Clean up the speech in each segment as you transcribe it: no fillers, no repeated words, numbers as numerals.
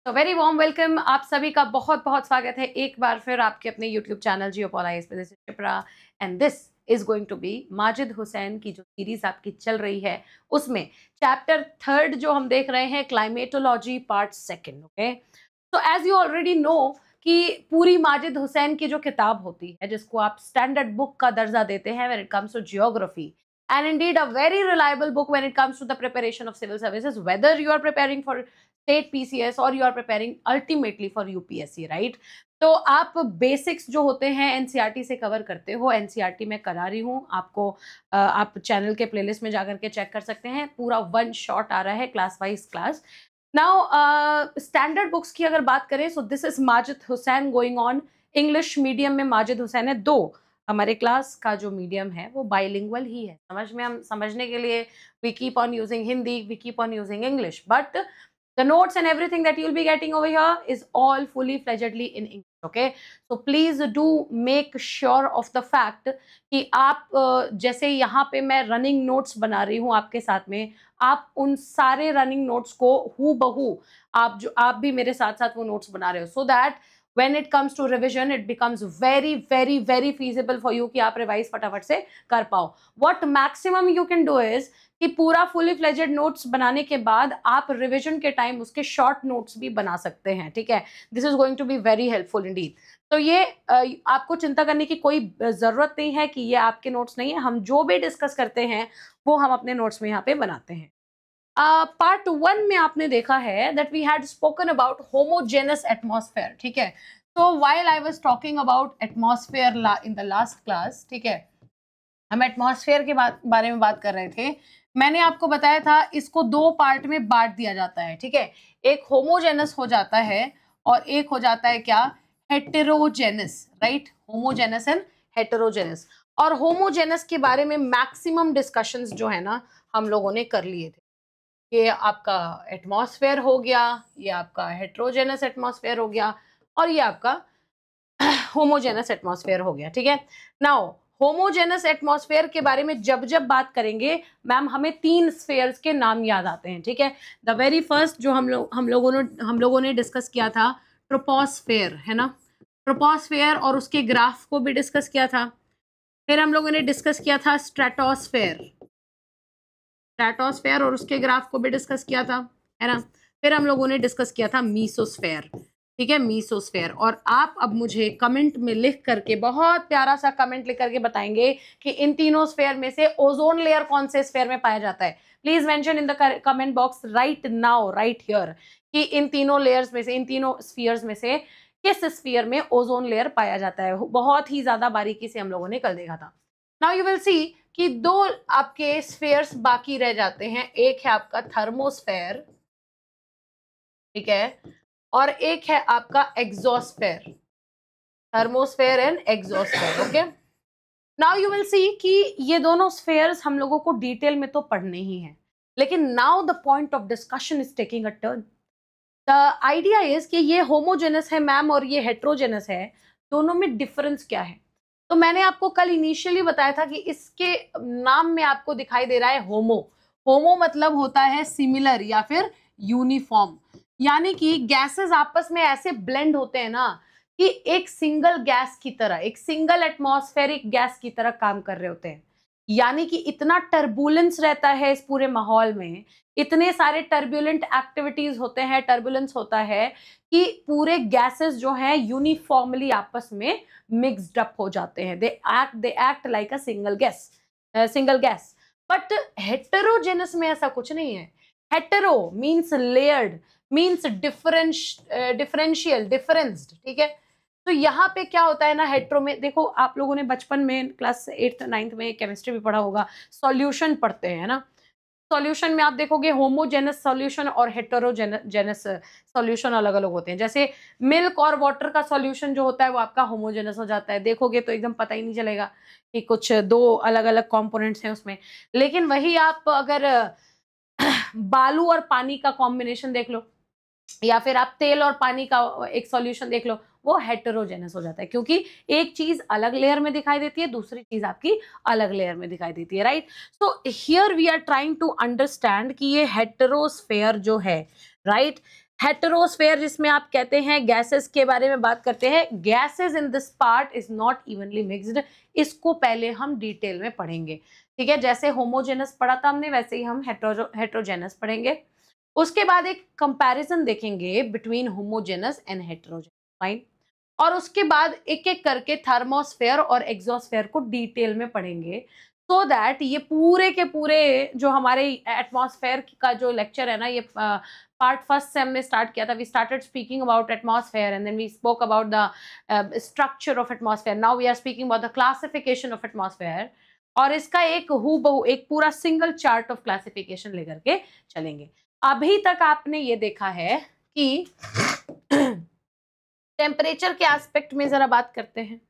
तो very warm welcome, आप सभी का बहुत बहुत स्वागत है एक बार फिर आपके अपने यूट्यूब चैनल जियोपोलाइज पे। This is Shipra and this is going to be Majid Hussain की जो सीरीज आपकी चल रही है उसमें चैप्टर 3 जो हम देख रहे हैं, क्लाइमेटोलॉजी पार्ट 2। ओके, तो एज यू ऑलरेडी नो कि पूरी माजिद हुसैन की जो किताब होती है जिसको आप स्टैंडर्ड बुक का दर्जा देते हैं when it comes to geography, and indeed a very reliable book when it comes to the preparation of civil services, whether you are preparing for state PCS or you are preparing ultimately for UPSC, right? तो आप basics जो होते हैं NCERT से cover करते हो। NCERT में करा रही हूँ आपको, आप चैनल के प्लेलिस्ट में जाकर के चेक कर सकते हैं। पूरा वन शॉट आ रहा है class wise class. Now standard books की अगर बात करें, so this is Majid Hussain going on. English medium में माजिद हुसैन है। दो हमारे क्लास का जो मीडियम है वो बाइलिंगुअल ही है। हम समझने के लिए we keep on using Hindi, we keep on using English, but the notes and everything that you'll be getting over here is all fully fledgedly in English. Okay, so please do make sure of the fact कि आप जैसे यहाँ पे मैं running notes बना रही हूँ आपके साथ में, आप उन सारे रनिंग नोट्स को हू बहू आप भी मेरे साथ साथ वो नोट्स बना रहे हो, so that when it comes to revision it becomes very feasible for you कि आप रिवाइज फटाफट से कर पाओ। what maximum you can do is कि पूरा फुली फ्लेजेड नोट्स बनाने के बाद आप रिवीजन के टाइम उसके शॉर्ट नोट्स भी बना सकते हैं। ठीक है, this is going to be very helpful indeed. तो ये आपको चिंता करने की कोई जरूरत नहीं है कि ये आपके नोट्स नहीं है। हम जो भी डिस्कस करते हैं वो हम अपने नोट्स में यहाँ पे बनाते हैं। पार्ट 1 में आपने देखा है that we had spoken about homogeneous atmosphere. ठीक है, तो while I was talking about atmosphere in the last class, ठीक है, हम एटमॉस्फेयर के बारे में बात कर रहे थे। मैंने आपको बताया था इसको दो पार्ट में बांट दिया जाता है। ठीक है, एक होमोजेनस हो जाता है और एक हो जाता है क्या, heterogeneous, right? Homogeneous and heterogeneous. और होमोजेनस के बारे में मैक्सिमम डिस्कशंस जो है ना हम लोगों ने कर लिए थे। ये आपका एटमॉस्फेयर हो गया, ये आपका हेटेरोजेनस एटमॉस्फेयर हो गया और ये आपका होमोजेनस एटमॉस्फेयर हो गया। ठीक है, नाउ होमोजेनस एटमॉस्फेयर के बारे में जब जब बात करेंगे मैम, हमें 3 स्फीयर्स के नाम याद आते हैं। ठीक है, द वेरी फर्स्ट जो हम लोगों ने डिस्कस किया था ट्रोपोस्फेयर, है ना? ट्रोपोस्फेयर और उसके ग्राफ को भी डिस्कस किया था। फिर हम लोगों ने डिस्कस किया था स्ट्रेटोस्फेयर और उसके ग्राफ को भी डिस्कस किया था, है ना? फिर हम लोगों ने डिस्कस किया था मीसोस्फेयर। ठीक है, मीसोस्फेयर। और आप अब मुझे कमेंट में लिख करके, बहुत प्यारा सा कमेंट लिख करके बताएंगे कि इन तीनों स्फेयर में से ओजोन लेयर कौन से स्फेयर में पाया जाता है। Please mention in the comment box right now, right here, कि इन तीनों लेयर्स में से, इन तीनों स्फीयर्स में से किस स्फीयर में ओजोन लेयर पाया जाता है। बहुत ही ज्यादा बारीकी से हम लोगों ने कल देखा था। नाउ यू विल सी कि 2 आपके स्फीयर्स बाकी रह जाते हैं। एक है आपका थर्मोस्फेयर, ठीक है, और एक है आपका exosphere. Thermosphere and exosphere. Okay, now you will see कि ये दोनों स्फेयर्स हम लोगों को डिटेल में तो पढ़ने ही हैं, लेकिन now the point of discussion is taking a turn. The idea is कि ये होमोजेनस है मैम और ये हेट्रोजेनस है, दोनों में डिफरेंस क्या है? तो मैंने आपको कल इनिशियली बताया था कि इसके नाम में आपको दिखाई दे रहा है होमो। होमो मतलब होता है सिमिलर या फिर यूनिफॉर्म, यानी कि गैसेस आपस में ऐसे ब्लेंड होते हैं ना कि एक सिंगल गैस की तरह, एक सिंगल एटमॉस्फेरिक गैस की तरह काम कर रहे होते हैं। यानी कि इतना टर्बुलेंस रहता है इस पूरे माहौल में, इतने सारे टर्बुलेंट एक्टिविटीज होते हैं, टर्बुलेंस होता है कि पूरे गैसेस जो हैं यूनिफॉर्मली आपस में मिक्स्ड अप हो जाते हैं। They act like a single gas. But heterogeneous में ऐसा कुछ नहीं है। Hetero means layered, means differential, differenced. ठीक है, तो यहाँ पे क्या होता है ना, हेट्रो में देखो, आप लोगों ने बचपन में क्लास 8th 9th में केमिस्ट्री भी पढ़ा होगा, सॉल्यूशन पढ़ते हैं ना। सॉल्यूशन में आप देखोगे होमोजेनस सॉल्यूशन और हेटेरोजेनस सॉल्यूशन अलग अलग होते हैं। जैसे मिल्क और वाटर का सॉल्यूशन जो होता है वो आपका होमोजेनस हो जाता है, देखोगे तो एकदम पता ही नहीं चलेगा कि कुछ 2 अलग अलग कंपोनेंट्स हैं उसमें। लेकिन वही आप अगर बालू और पानी का कॉम्बिनेशन देख लो, या फिर आप तेल और पानी का एक सॉल्यूशन देख लो, वो हेटेरोजेनस हो जाता है, क्योंकि एक चीज अलग लेयर में दिखाई देती है, दूसरी चीज आपकी अलग लेयर में दिखाई देती है, right? So here we are trying to understand कि ये हेटेरोस्फेयर जो है, राइट, हेटेरोस्फेयर जिसमें आप कहते हैं गैसेस के बारे में बात करते हैं, gases in this part is not evenly mixed. इसको पहले हम डिटेल में पढ़ेंगे, ठीक है। जैसे होमोजेनस पढ़ा था हमने, वैसे ही हम हेटेरोजेनस पढ़ेंगे। उसके बाद एक कंपैरिजन देखेंगे between homogeneous and heterogeneous, fine. और उसके बाद एक एक करके थर्मोस्फेयर और एक्सोस्फेयर को डिटेल में पढ़ेंगे, सो दैट ये पूरे के पूरे जो हमारे एटमॉस्फेयर का जो लेक्चर है ना, ये पार्ट फर्स्ट से हमने स्टार्ट किया था। We started speaking about atmosphere and then we spoke about the structure of atmosphere. Now we are speaking about the classification of atmosphere, और इसका एक हूबहू एक पूरा सिंगल चार्ट ऑफ क्लासिफिकेशन लेकर के चलेंगे। अभी तक आपने ये देखा है कि टेम्परेचर के एस्पेक्ट में जरा बात करते हैं।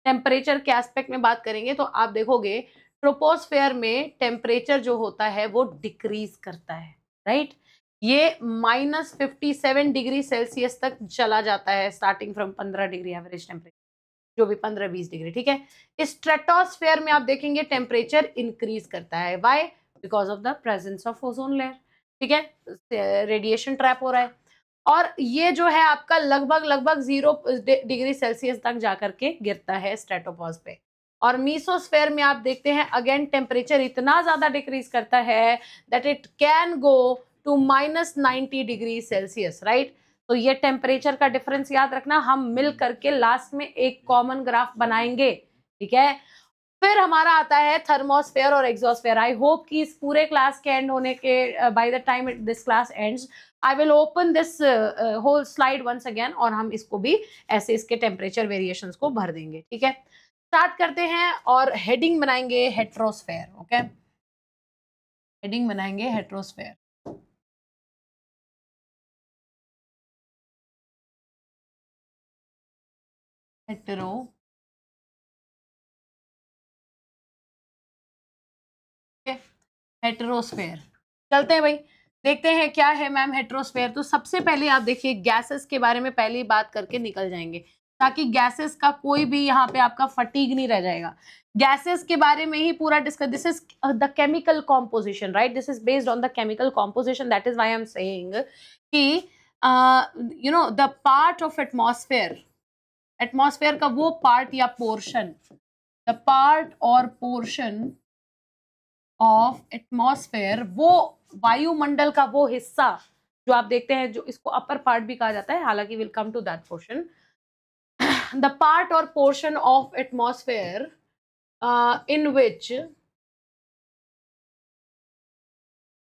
टेम्परेचर के एस्पेक्ट में बात करेंगे तो आप देखोगे ट्रोपोस्फेयर में टेम्परेचर जो होता है वो डिक्रीज करता है, राइट। ये -57 डिग्री सेल्सियस तक चला जाता है, starting from 15 degree average temperature, जो भी 15-20 डिग्री, ठीक है। स्ट्रेटोस्फेयर में आप देखेंगे टेम्परेचर इंक्रीज करता है, why? Because of the presence of ozone layer, ठीक है। रेडिएशन ट्रैप हो रहा है, और ये जो है आपका लगभग 0 डिग्री सेल्सियस तक जाकर के गिरता है स्ट्रेटोपॉज पे। और मीसोस्फेयर में आप देखते हैं अगेन टेम्परेचर इतना ज्यादा डिक्रीज करता है that it can go to -90 degree Celsius, right. तो ये टेम्परेचर का डिफरेंस याद रखना, हम मिल करके लास्ट में एक कॉमन ग्राफ बनाएंगे, ठीक है। फिर हमारा आता है थर्मोस्फेयर और एक्सोस्फेयर। आई होप कि इस पूरे क्लास के एंड होने के by the time this class ends I will open this whole slide once again, और हम इसको भी ऐसे इसके टेम्परेचर वेरिएशंस को भर देंगे, ठीक है। स्टार्ट करते हैं और हेडिंग बनाएंगे हेट्रोस्फेयर, ओके। हेडिंग बनाएंगे हेट्रोस्फेयर। हेटेरो हेटेरोस्फेयर, चलते हैं भाई, देखते हैं क्या है मैम हेटेरोस्फेयर। तो सबसे पहले आप देखिए गैसेस के बारे में पहले ही बात करके निकल जाएंगे, ताकि गैसेस का कोई भी यहाँ पे आपका फटीग नहीं रह जाएगा। गैसेस के बारे में ही पूरा discuss, this is the chemical composition, right. This is based on the chemical composition, that is why I am saying कि you know the part of atmosphere, atmosphere का वो पार्ट या पोर्शन, द पार्ट और portion of atmosphere, वो वायुमंडल का वो हिस्सा जो आप देखते हैं, जो इसको अपर पार्ट भी कहा जाता है, हालांकि will come to that portion. The part और portion of atmosphere in which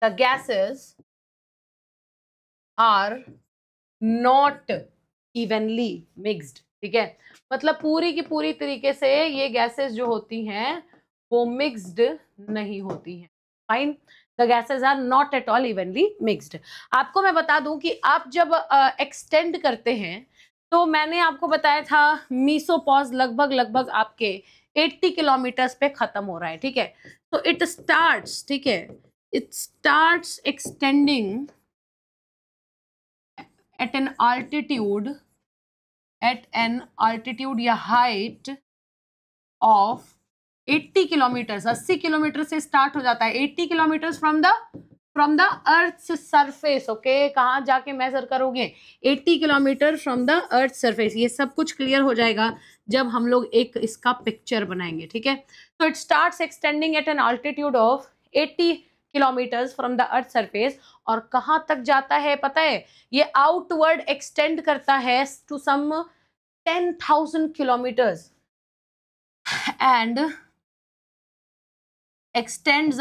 the gases are not evenly mixed, ठीक है। मतलब पूरी की पूरी तरीके से ये गैसेस जो होती हैं वो मिक्स्ड नहीं होती हैं, fine. The gases are not at all evenly mixed. आपको मैं बता दूं कि आप जब एक्सटेंड करते हैं, तो मैंने आपको बताया था मीसोपॉज लगभग आपके 80 किलोमीटर्स पे खत्म हो रहा है, ठीक है। तो इट स्टार्ट्स, ठीक है, it starts extending at an altitude या हाइट ऑफ 80 किलोमीटर्स, 80 किलोमीटर से स्टार्ट हो जाता है। 80 kilometres from the earth surface, okay. कहाँ जाके मेजर करोगे? 80 kilometre from the earth surface. ये सब कुछ क्लियर हो जाएगा जब हम लोग एक इसका पिक्चर बनाएंगे, ठीक है। तो it starts extending at an altitude of 80 kilometres from the earth surface, और कहाँ तक जाता है पता है? ये आउटवर्ड एक्सटेंड करता है to some 10,000 kilometers and extends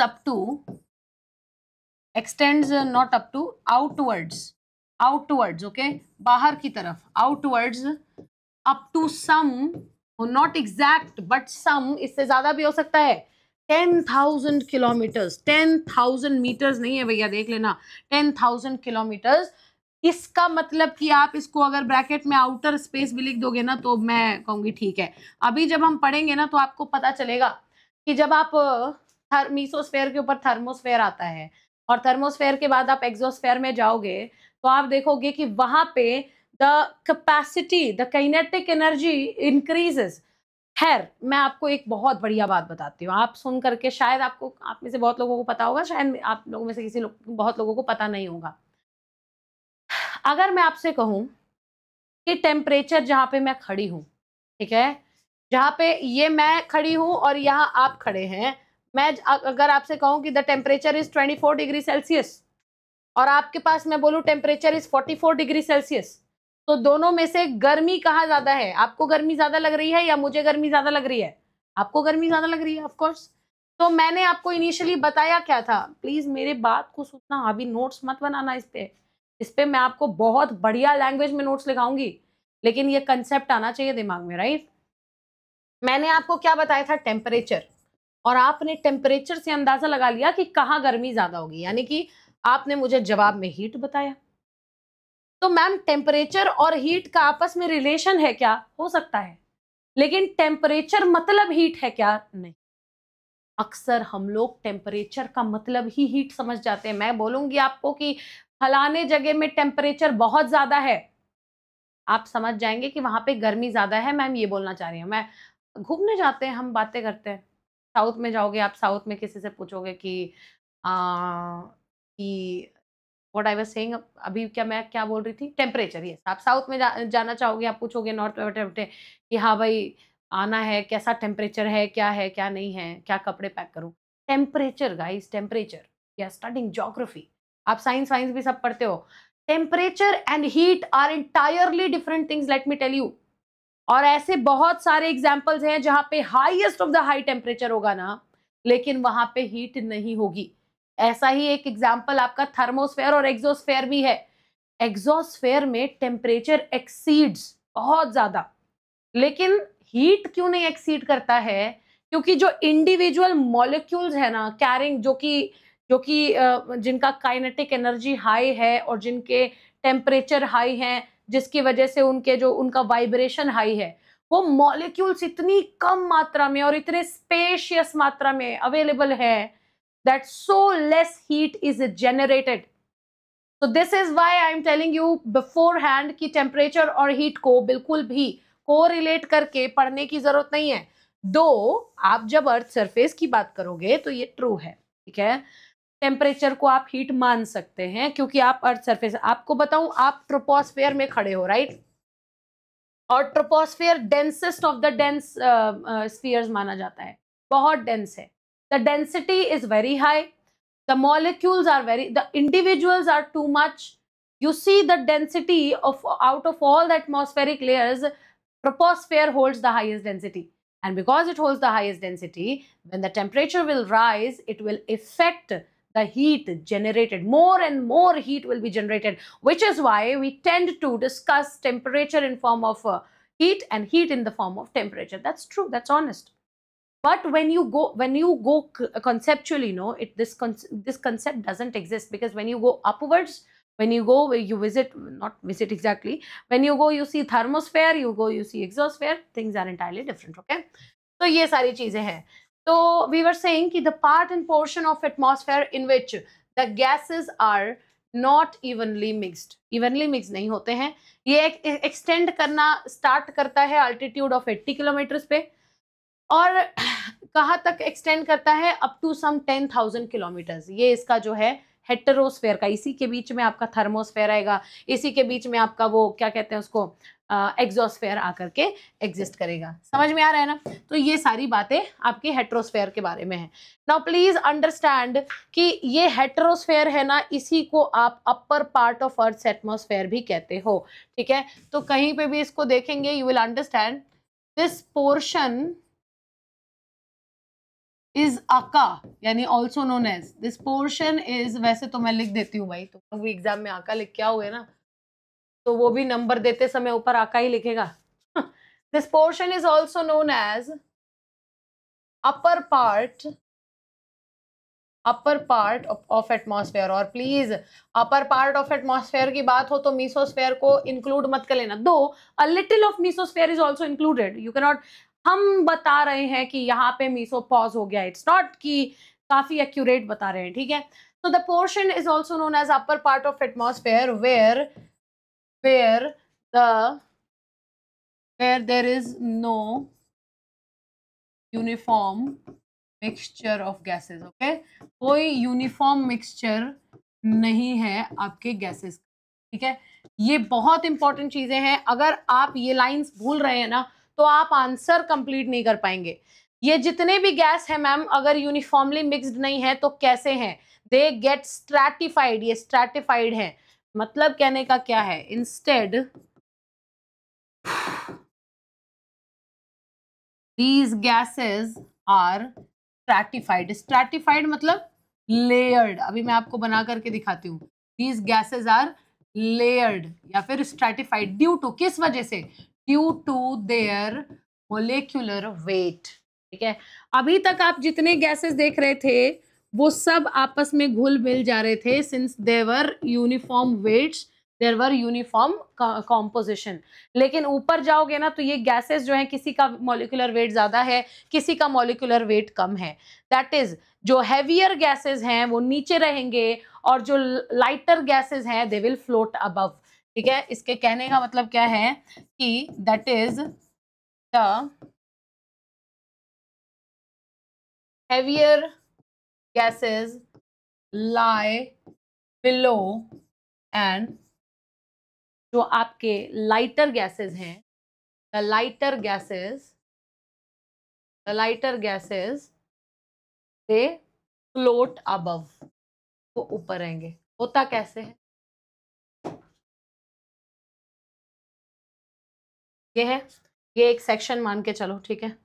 not up to, outwards, okay, बाहर की तरफ, outwards up to some, not exact but some, इससे ज्यादा भी हो सकता है, 10,000 kilometers, 10,000 meters नहीं है भैया, देख लेना, 10,000 kilometers। इसका मतलब कि आप इसको अगर ब्रैकेट में आउटर स्पेस भी लिख दोगे ना, तो मैं कहूंगी ठीक है। अभी जब हम पढ़ेंगे ना, तो आपको पता चलेगा कि जब आप मीसोस्फेयर के ऊपर थर्मोस्फेयर आता है, और थर्मोस्फेयर के बाद आप एक्सोस्फेयर में जाओगे, तो आप देखोगे कि वहां पे the capacity, the kinetic energy increases. खैर, मैं आपको एक बहुत बढ़िया बात बताती हूँ, आप सुन करके शायद आपको, आप में से बहुत लोगों को पता होगा, शायद आप लोगों में से बहुत लोगों को पता नहीं होगा। अगर मैं आपसे कहूं कि टेम्परेचर जहां पे मैं खड़ी हूं, ठीक है, जहां पे ये मैं खड़ी हूं और यहां आप खड़े हैं, मैं अगर आपसे कहूं कि the temperature is 24 degree Celsius और आपके पास मैं बोलूं टेम्परेचर इज 44 डिग्री सेल्सियस, तो दोनों में से गर्मी कहाँ ज्यादा है? आपको गर्मी ज्यादा लग रही है या मुझे गर्मी ज्यादा लग रही है? आपको गर्मी ज्यादा लग रही है, ऑफ कोर्स। तो मैंने आपको इनिशियली बताया क्या था, प्लीज मेरे बात को सुनना, अभी नोट्स मत बनाना इस पे मैं आपको बहुत बढ़िया लैंग्वेज में नोट्स लिखाऊंगी, लेकिन ये कंसेप्ट आना चाहिए दिमाग में, राइट? मैंने आपको क्या बताया था? टेम्परेचर, और आपने टेम्परेचर से अंदाजा लगा लिया कि कहाँ गर्मी ज्यादा होगी, यानी कि आपने मुझे जवाब में हीट बताया। तो मैम टेम्परेचर और हीट का आपस में रिलेशन है क्या? हो सकता है, लेकिन टेम्परेचर मतलब हीट है क्या? नहीं। अक्सर हम लोग टेम्परेचर का मतलब ही हीट समझ जाते हैं। मैं बोलूंगी आपको कि फलाने जगह में टेम्परेचर बहुत ज्यादा है, आप समझ जाएंगे कि वहां पे गर्मी ज्यादा है, मैम ये बोलना चाह रही हूँ मैं। घूमने जाते हैं हम, बातें करते हैं, साउथ में जाओगे आप, साउथ में किसी से पूछोगे कि व्हाट आई वाज सेइंग, अभी मैं क्या बोल रही थी? टेम्परेचर। यस, आप साउथ में जाना चाहोगे, आप पूछोगे नॉर्थ में कि हाँ भाई आना है, कैसा टेम्परेचर है क्या नहीं है, क्या कपड़े पैक करूं? Temperature guys, temperature. You are studying geography, आप साइंस वाइंस भी सब पढ़ते हो। Temperature and heat are entirely different things, let me tell you. और ऐसे बहुत सारे एग्जाम्पल्स हैं जहां पे highest of the high temperature होगा ना, लेकिन वहां पे हीट नहीं होगी। ऐसा ही एक एग्जाम्पल आपका थर्मोस्फेयर और एक्सोस्फेयर भी है। एक्सोस्फेयर में टेम्परेचर एक्सीड्स बहुत ज्यादा, लेकिन हीट क्यों नहीं एक्सीड करता है? क्योंकि जो इंडिविजुअल मॉलिक्यूल्स है ना, कैरिंग, जो कि जिनका काइनेटिक एनर्जी हाई है और जिनके टेम्परेचर हाई है, जिसकी वजह से उनका वाइब्रेशन हाई है, वो मॉलिक्यूल्स इतनी कम मात्रा में और इतने स्पेशियस मात्रा में अवेलेबल है that so less heat is generated. So this is why I am telling you beforehand कि टेम्परेचर और हीट को बिल्कुल भी कोरिलेट करके पढ़ने की जरूरत नहीं है। दो आप जब अर्थ सरफेस की बात करोगे तो ये ट्रू है, ठीक है, टेम्परेचर को आप हीट मान सकते हैं क्योंकि आप अर्थ सरफेस, आपको बताऊं, आप ट्रोपोस्फेयर में खड़े हो, राइट? और troposphere densest of the dense spheres माना जाता है, बहुत डेंस है। The density is very high, the molecules are the individuals are too much. You see the density of out of all the atmospheric layers, troposphere holds the highest density, and because it holds the highest density, when the temperature will rise, it will affect the heat generated. More and more heat will be generated, which is why we tend to discuss temperature in form of heat and heat in the form of temperature. That's true, that's honest. But when you go conceptually, no, this concept doesn't exist, because when you go upwards, when you go, you visit, not visit exactly, when you go you see thermosphere, you see exosphere, things are entirely different. Okay, तो ये सारी चीजें हैं। तो we were saying कि the part and portion of atmosphere in which the gases are not evenly mixed नहीं होते हैं, ये extend करना start करता है altitude of 80 किलोमीटर पे, और कहाँ तक एक्सटेंड करता है? Up to some 10,000 kilometres. ये इसका जो है हेटेरोस्फेयर का, इसी के बीच में आपका थर्मोस्फेयर आएगा, इसी के बीच में आपका वो क्या कहते हैं उसको, एक्सोस्फेयर आकर के एग्जिस्ट करेगा। समझ में आ रहा है ना? तो ये सारी बातें आपकी हेटेरोस्फेयर के बारे में है। नाउ प्लीज अंडरस्टैंड कि ये हेटेरोस्फेयर है ना, इसी को आप अपर पार्ट ऑफ अर्थ एटमॉस्फेयर भी कहते हो, ठीक है? तो कहीं पे भी इसको देखेंगे, you will understand this portion is aka, यानी also known as, this portion is, वैसे तो मैं लिख देती हूँ भाई, तो लोग भी एग्जाम में आका लिख के आओगे ना, तो वो भी नंबर देते समय ऊपर आका ही लिखेगा। This portion is also known as upper part of atmosphere. और please upper part of atmosphere की बात हो तो मीसोस्फेयर को इंक्लूड मत कर लेना, though a little of mesosphere is also included, you can not, हम बता रहे हैं कि यहाँ पे मीसो पॉज हो गया, इट्स नॉट कि काफी एक्यूरेट बता रहे हैं, ठीक है? तो the portion is also known as upper part of atmosphere where there is no uniform mixture of gases. Okay, कोई यूनिफॉर्म मिक्सचर नहीं है आपके गैसेस, ठीक है? ये बहुत इंपॉर्टेंट चीजें हैं, अगर आप ये लाइंस भूल रहे हैं ना तो आप आंसर कंप्लीट नहीं कर पाएंगे। ये जितने भी गैस है मैम, अगर यूनिफॉर्मली मिक्स्ड नहीं है तो कैसे हैं? दे गेट स्ट्रैटिफाइड, ये स्ट्रैटिफाइड है। मतलब कहने का क्या है, instead these gases are stratified, stratified मतलब layered। अभी मैं आपको बना करके दिखाती हूँ। these gases are layered या फिर stratified due to, किस वजह से? due to their molecular weight। ठीक है, अभी तक आप जितने गैसेस देख रहे थे वो सब आपस में घुल मिल जा रहे थे, since their uniform weights, there were uniform composition. लेकिन ऊपर जाओगे ना तो ये गैसेस जो हैं, किसी का मॉलिक्यूलर वेट ज्यादा है, किसी का मॉलिक्यूलर वेट कम है। दैट इज, जो हैवियर गैसेस हैं वो नीचे रहेंगे और जो लाइटर गैसेस हैं दे विल फ्लोट अबव। ठीक है, इसके कहने का मतलब क्या है कि that is the heavier gases lie below and जो आपके लाइटर गैसेस हैं, the lighter gases they float above, वो ऊपर रहेंगे। होता कैसे है? ये है, ये एक सेक्शन मान के चलो, ठीक है,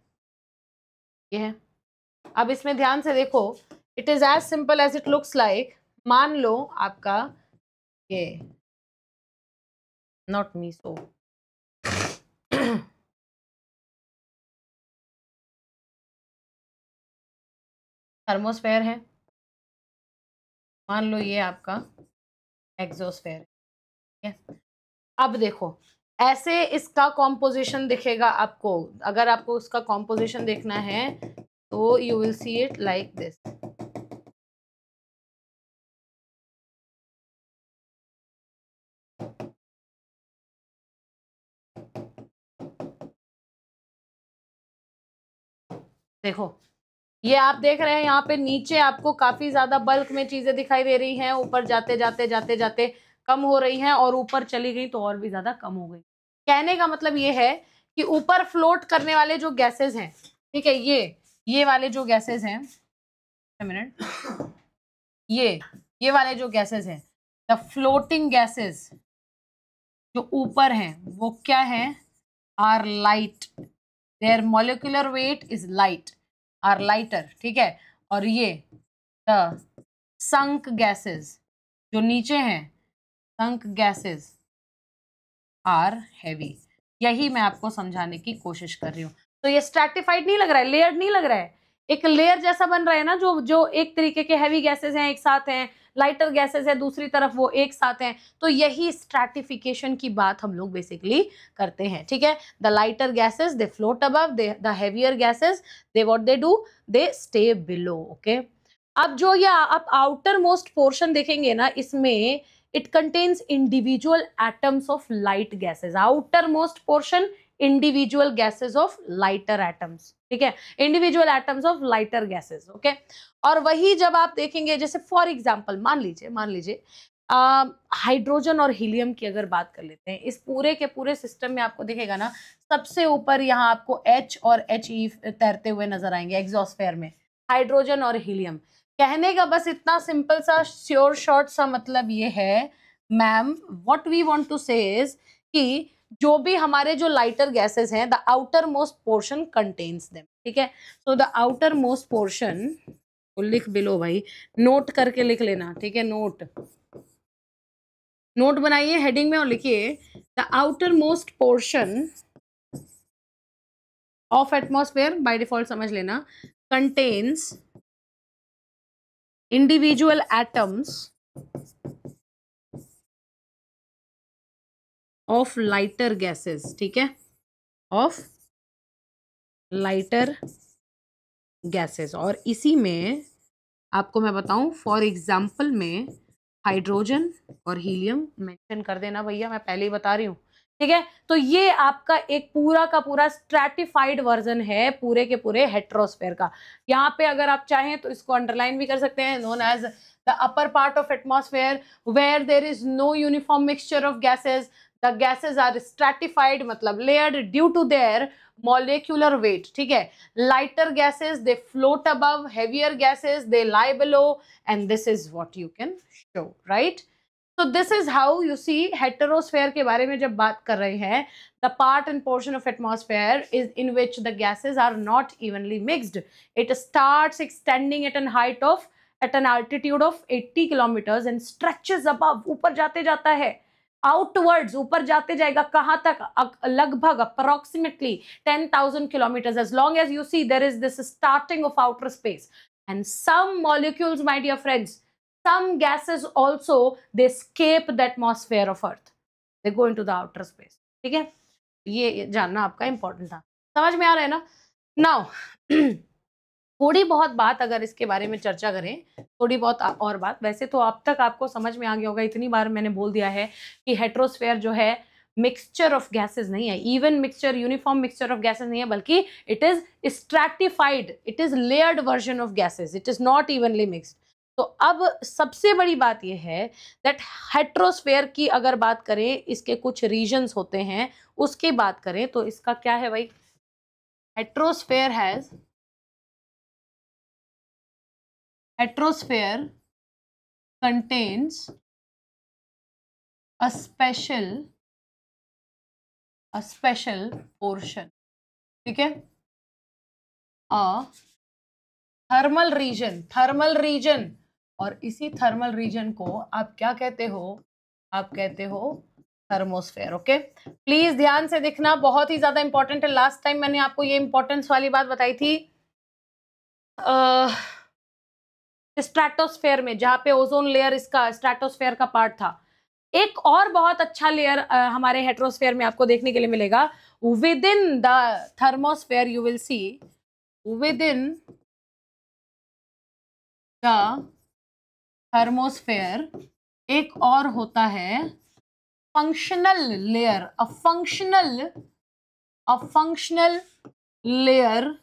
ये है। अब इसमें ध्यान से देखो, it is as simple as it looks like. मान लो आपका ये, नॉट मी सो, थर्मोस्फेयर है, मान लो ये आपका एग्जोस्फेयर है। अब देखो, ऐसे इसका कॉम्पोजिशन दिखेगा आपको। अगर आपको उसका कॉम्पोजिशन देखना है तो you will see it like this. देखो, ये आप देख रहे हैं यहाँ पे नीचे आपको काफी ज्यादा बल्क में चीजें दिखाई दे रही हैं, ऊपर जाते जाते जाते जाते कम हो रही हैं, और ऊपर चली गई तो और भी ज्यादा कम हो गई। कहने का मतलब ये है कि ऊपर फ्लोट करने वाले जो गैसेस हैं, ठीक है, ये वाले जो गैसेस हैं, मिनट, ये वाले जो गैसेस हैं, द फ्लोटिंग गैसेस जो ऊपर हैं वो क्या है? Are light, their molecular weight is light, are lighter. ठीक है, और ये द संक गैसेस जो नीचे हैं, संक गैसेस आर हैवी। यही मैं आपको समझाने की कोशिश कर रही हूँ। तो ये स्ट्रैटिफाइड नहीं लग रहा है, लेयर्ड नहीं लग रहा है, एक लेयर जैसा बन रहा है ना, जो जो एक तरीके के हैवी गैसेस हैं एक साथ हैं, लाइटर गैसेस है दूसरी तरफ वो एक साथ हैं। तो यही स्ट्रैटिफिकेशन की बात हम लोग बेसिकली करते हैं। ठीक है, the lighter gases they float above, the heavier gases they what they do, they stay below. Okay, अब जो ये आप आउटर मोस्ट पोर्शन देखेंगे ना, इसमें it contains individual atoms of light gases, outermost portion individual gases of lighter atoms। ठीक है, individual atoms of lighter gases। Okay, और वही जब आप देखेंगे, जैसे फॉर एग्जांपल मान लीजिए हाइड्रोजन और हीलियम की अगर बात कर लेते हैं, इस पूरे के पूरे सिस्टम में आपको दिखेगा ना, सबसे ऊपर यहाँ आपको H और HE तैरते हुए नजर आएंगे एग्जॉस्फेयर में, हाइड्रोजन और हीलियम। कहने का बस इतना सिंपल सा श्योर शॉर्ट सा मतलब ये है ma'am, what we want to say is कि जो भी हमारे जो लाइटर गैसेस हैं, the outermost portion contains them. ठीक है, so the outermost portion को लिख बिलो भाई, नोट करके लिख लेना। ठीक है, नोट बनाइए हेडिंग में और लिखिए the outermost portion of atmosphere, by default समझ लेना, contains individual atoms of lighter gases। ठीक है, of lighter gases, और इसी में आपको मैं बताऊं, फॉर एग्जाम्पल में हाइड्रोजन और हीलियम मेंशन कर देना भैया, मैं पहले ही बता रही हूँ। ठीक है, तो ये आपका एक पूरा का पूरा स्ट्रैटिफाइड वर्जन है पूरे के पूरे हेट्रोस्फेयर का। यहाँ पे अगर आप चाहें तो इसको अंडरलाइन भी कर सकते हैं, known as the upper part of atmosphere where there is no uniform mixture of gases. The gases are stratified, मतलब layered due to their molecular weight. ठीक है, lighter gases they float above, heavier gases they lie below, and this is what you can show, right? So this is how you see heterosphere के बारे में जब बात कर रहे हैं, the part and portion of atmosphere is in which the gases are not evenly mixed. It starts extending at an height of at an altitude of 80 kilometers and stretches above, ऊपर जाते जाता है, outwards ऊपर जाते जाएगा, कहाँ तक, लगभग approximately 10,000 kilometers, as long as you see there is this starting of outer space. And some molecules, my dear friends, some gases also they escape the atmosphere of earth, they go into the outer space. ठीक है, ये जानना आपका important था, समझ में आ रहा है ना? नाउ थोड़ी बहुत बात अगर इसके बारे में चर्चा करें, थोड़ी बहुत और बात, वैसे तो अब तक आपको समझ में आ गया होगा, इतनी बार मैंने बोल दिया है कि हेट्रोस्फेयर जो है मिक्सचर ऑफ गैसेस नहीं है, even mixture, uniform mixture of gases नहीं है, बल्कि it is stratified, it is layered version of gases, it is not evenly mixed. तो अब सबसे बड़ी बात यह है दैट हेट्रोस्फेयर की अगर बात करें, इसके कुछ रीजन्स होते हैं, उसकी बात करें तो इसका क्या है भाई, हेट्रोस्फेयर contains a special portion, ठीक है, थर्मल रीजन, और इसी थर्मल रीजन को आप क्या कहते हो, आप कहते हो थर्मोस्फेयर. ओके, प्लीज ध्यान से देखना, बहुत ही ज्यादा इंपॉर्टेंट है. लास्ट टाइम मैंने आपको ये इंपॉर्टेंस वाली बात बताई थी स्ट्रैटोस्फेयर में, जहां पे ओजोन लेयर इसका स्ट्रैटोस्फेयर का पार्ट था. एक और बहुत अच्छा लेयर हमारे हेट्रोस्फेयर में आपको देखने के लिए मिलेगा. With in the thermosphere you will see, with in the thermosphere एक और होता है फंक्शनल लेयर. अ फंक्शनल लेयर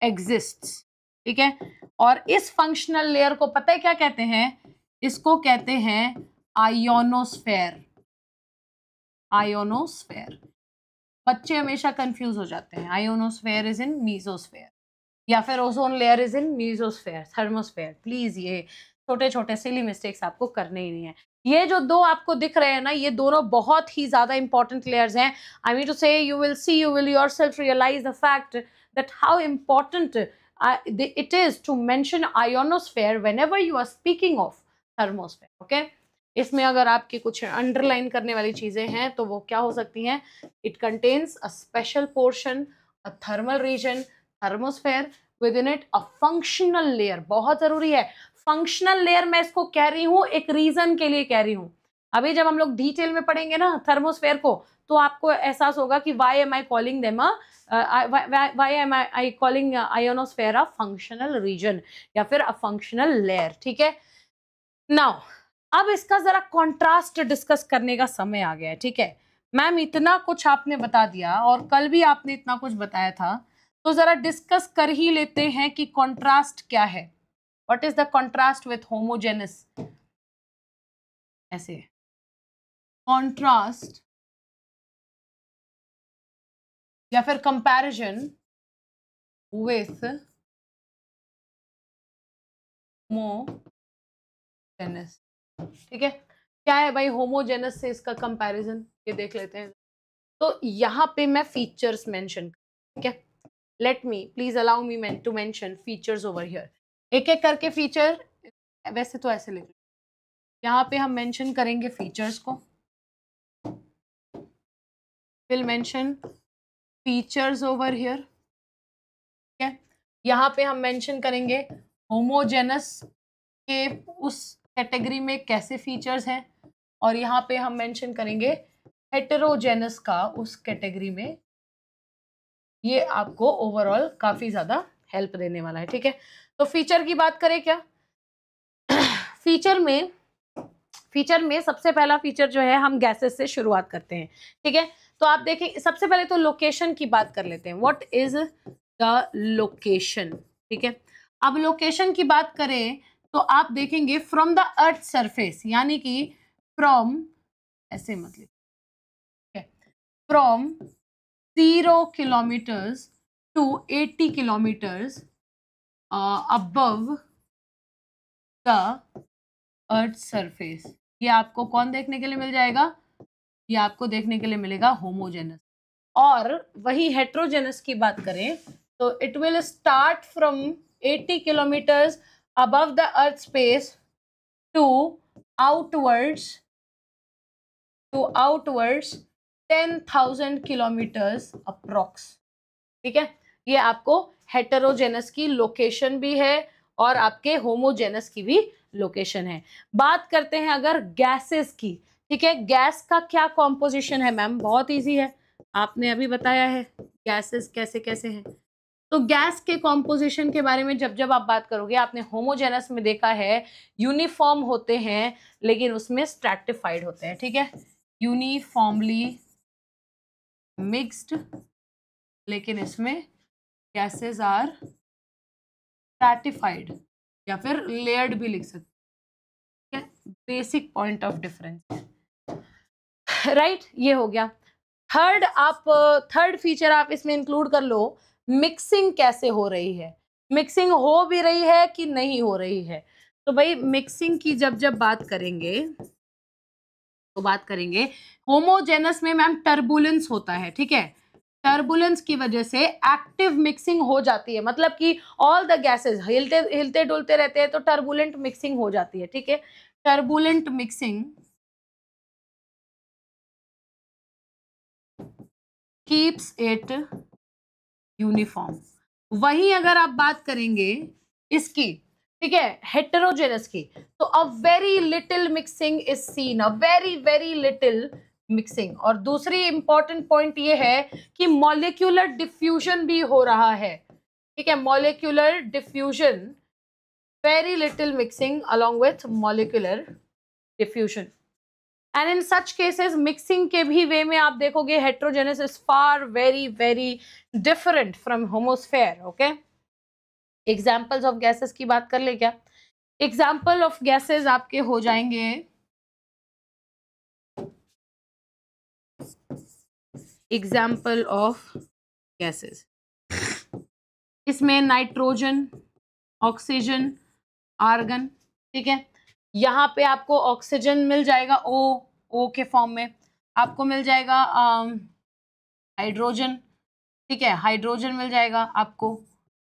एग्जिस्ट्स, ठीक है, और इस फंक्शनल लेयर को पता है क्या कहते हैं, इसको कहते हैं आयोनोस्फेयर. बच्चे हमेशा कंफ्यूज हो जाते हैं, आयोनोस्फेयर इज इन मीजोस्फेयर या फिर ozone layer is in mesosphere, thermosphere. Please ये छोटे छोटे सिली मिस्टेक्स आपको करने ही नहीं है. ये जो दो आपको दिख रहे हैं ना, ये दोनों बहुत ही ज्यादा इंपॉर्टेंट लेयर्स हैं. I mean to say you will yourself realise the fact that how important it is to mention ionosphere whenever you are speaking of thermosphere. okay, इसमें अगर आपकी कुछ अंडरलाइन करने वाली चीजें हैं तो वो क्या हो सकती हैं, it contains a special portion, a thermal region, thermosphere, within it a functional layer. बहुत जरूरी है फंक्शनल लेयर, मैं इसको कह रही हूँ एक रीजन के लिए कह रही हूँ. अभी जब हम लोग डिटेल में पढ़ेंगे ना थर्मोस्फेयर को, तो आपको एहसास होगा कि why am I calling them why am I calling ionosphere a functional region या फिर a functional layer. ठीक है, नाउ अब इसका जरा कॉन्ट्रास्ट डिस्कस करने का समय आ गया है. ठीक है मैम, इतना कुछ आपने बता दिया और कल भी आपने इतना कुछ बताया था, तो जरा डिस्कस कर ही लेते हैं कि कॉन्ट्रास्ट क्या है. What is the contrast with homogeneous, ऐसे कॉन्ट्रास्ट या फिर कंपैरिजन विथ होमोजेनस. ठीक है, क्या है भाई होमोजेनस से इसका कंपैरिजन, ये देख लेते हैं. तो यहाँ पे मैं फीचर्स मेंशन, ठीक है, let me please allow me to mention features over here. एक एक करके फीचर, वैसे तो ऐसे लिख, यहाँ पे हम मेंशन करेंगे फीचर्स को, will mention features over here. ठीक है, यहाँ पे हम मेंशन करेंगे होमोजेनस के उस कैटेगरी में कैसे फीचर्स हैं, और यहाँ पे हम मेंशन करेंगे हेटेरोजेनस का उस कैटेगरी में. ये आपको ओवरऑल काफी ज्यादा हेल्प देने वाला है. ठीक है, तो फीचर की बात करें क्या, फीचर में सबसे पहला फीचर जो है हम गैसेस से शुरुआत करते हैं. ठीक है, तो आप देखें सबसे पहले तो लोकेशन की बात कर लेते हैं. What is the location. ठीक है, अब लोकेशन की बात करें तो आप देखेंगे फ्रॉम द अर्थ सरफेस, यानी कि फ्रॉम, ऐसे मतलब from 0 kilometres to 80 kilometres above the earth surface, ये आपको कौन देखने के लिए मिल जाएगा? ये आपको देखने के लिए मिलेगा होमोजेनस। और वही हेट्रोजेनस की बात करें तो it will start from 80 kilometres above the earth space to outwards 10,000 kilometres approx. ठीक है, ये आपको हेटेरोजेनस की लोकेशन भी है और आपके होमोजेनस की भी लोकेशन है। बात करते हैं अगर गैसेस की। ठीक है, गैस का क्या कॉम्पोजिशन है मैम? बहुत इजी है, आपने अभी बताया है गैसेस कैसे कैसे हैं। तो गैस के कॉम्पोजिशन के बारे में जब जब आप बात करोगे, आपने होमोजेनस में देखा है यूनिफॉर्म होते हैं लेकिन उसमें स्ट्रैटिफाइड होते हैं। ठीक है, यूनिफॉर्मली मिक्स्ड, लेकिन इसमें गैसेस आर स्ट्रैटिफाइड या फिर लेयर्ड भी लिख सकते हैं। Basic point of difference, right? ये हो गया। थर्ड फीचर आप इसमें इंक्लूड कर लो, मिक्सिंग कैसे हो रही है, मिक्सिंग हो भी रही है कि नहीं हो रही है। तो भाई मिक्सिंग की जब जब बात करेंगे तो बात करेंगे होमोजेनस में मैम टर्बुलेंस होता है। ठीक है, टर्बुलेंस की वजह से एक्टिव मिक्सिंग हो जाती है, मतलब कि ऑल द गैसेस हिलते डुलते रहते हैं तो टर्बुलेंट मिक्सिंग हो जाती है। ठीक है, turbulent mixing keeps it uniform. वहीं अगर आप बात करेंगे इसकी, ठीक है, हेटेरोजेनस की, तो a very little mixing is seen, a very very little mixing. और दूसरी इंपॉर्टेंट पॉइंट ये है कि मॉलिक्यूलर डिफ्यूजन भी हो रहा है। ठीक है, molecular diffusion, very little mixing along with molecular diffusion. And in such cases mixing के भी वे में आप देखोगे heterogeneous is far very very different from होमोस्फेयर। Okay, examples of gases की बात कर ले क्या? एग्जाम्पल ऑफ गैसेस आपके हो जाएंगे, एग्जाम्पल ऑफ गैसेस, इसमें नाइट्रोजन, ऑक्सीजन, आर्गन। ठीक है, यहाँ पे आपको ऑक्सीजन मिल जाएगा ओ के फॉर्म में, आपको मिल जाएगा हाइड्रोजन। ठीक है, हाइड्रोजन मिल जाएगा आपको,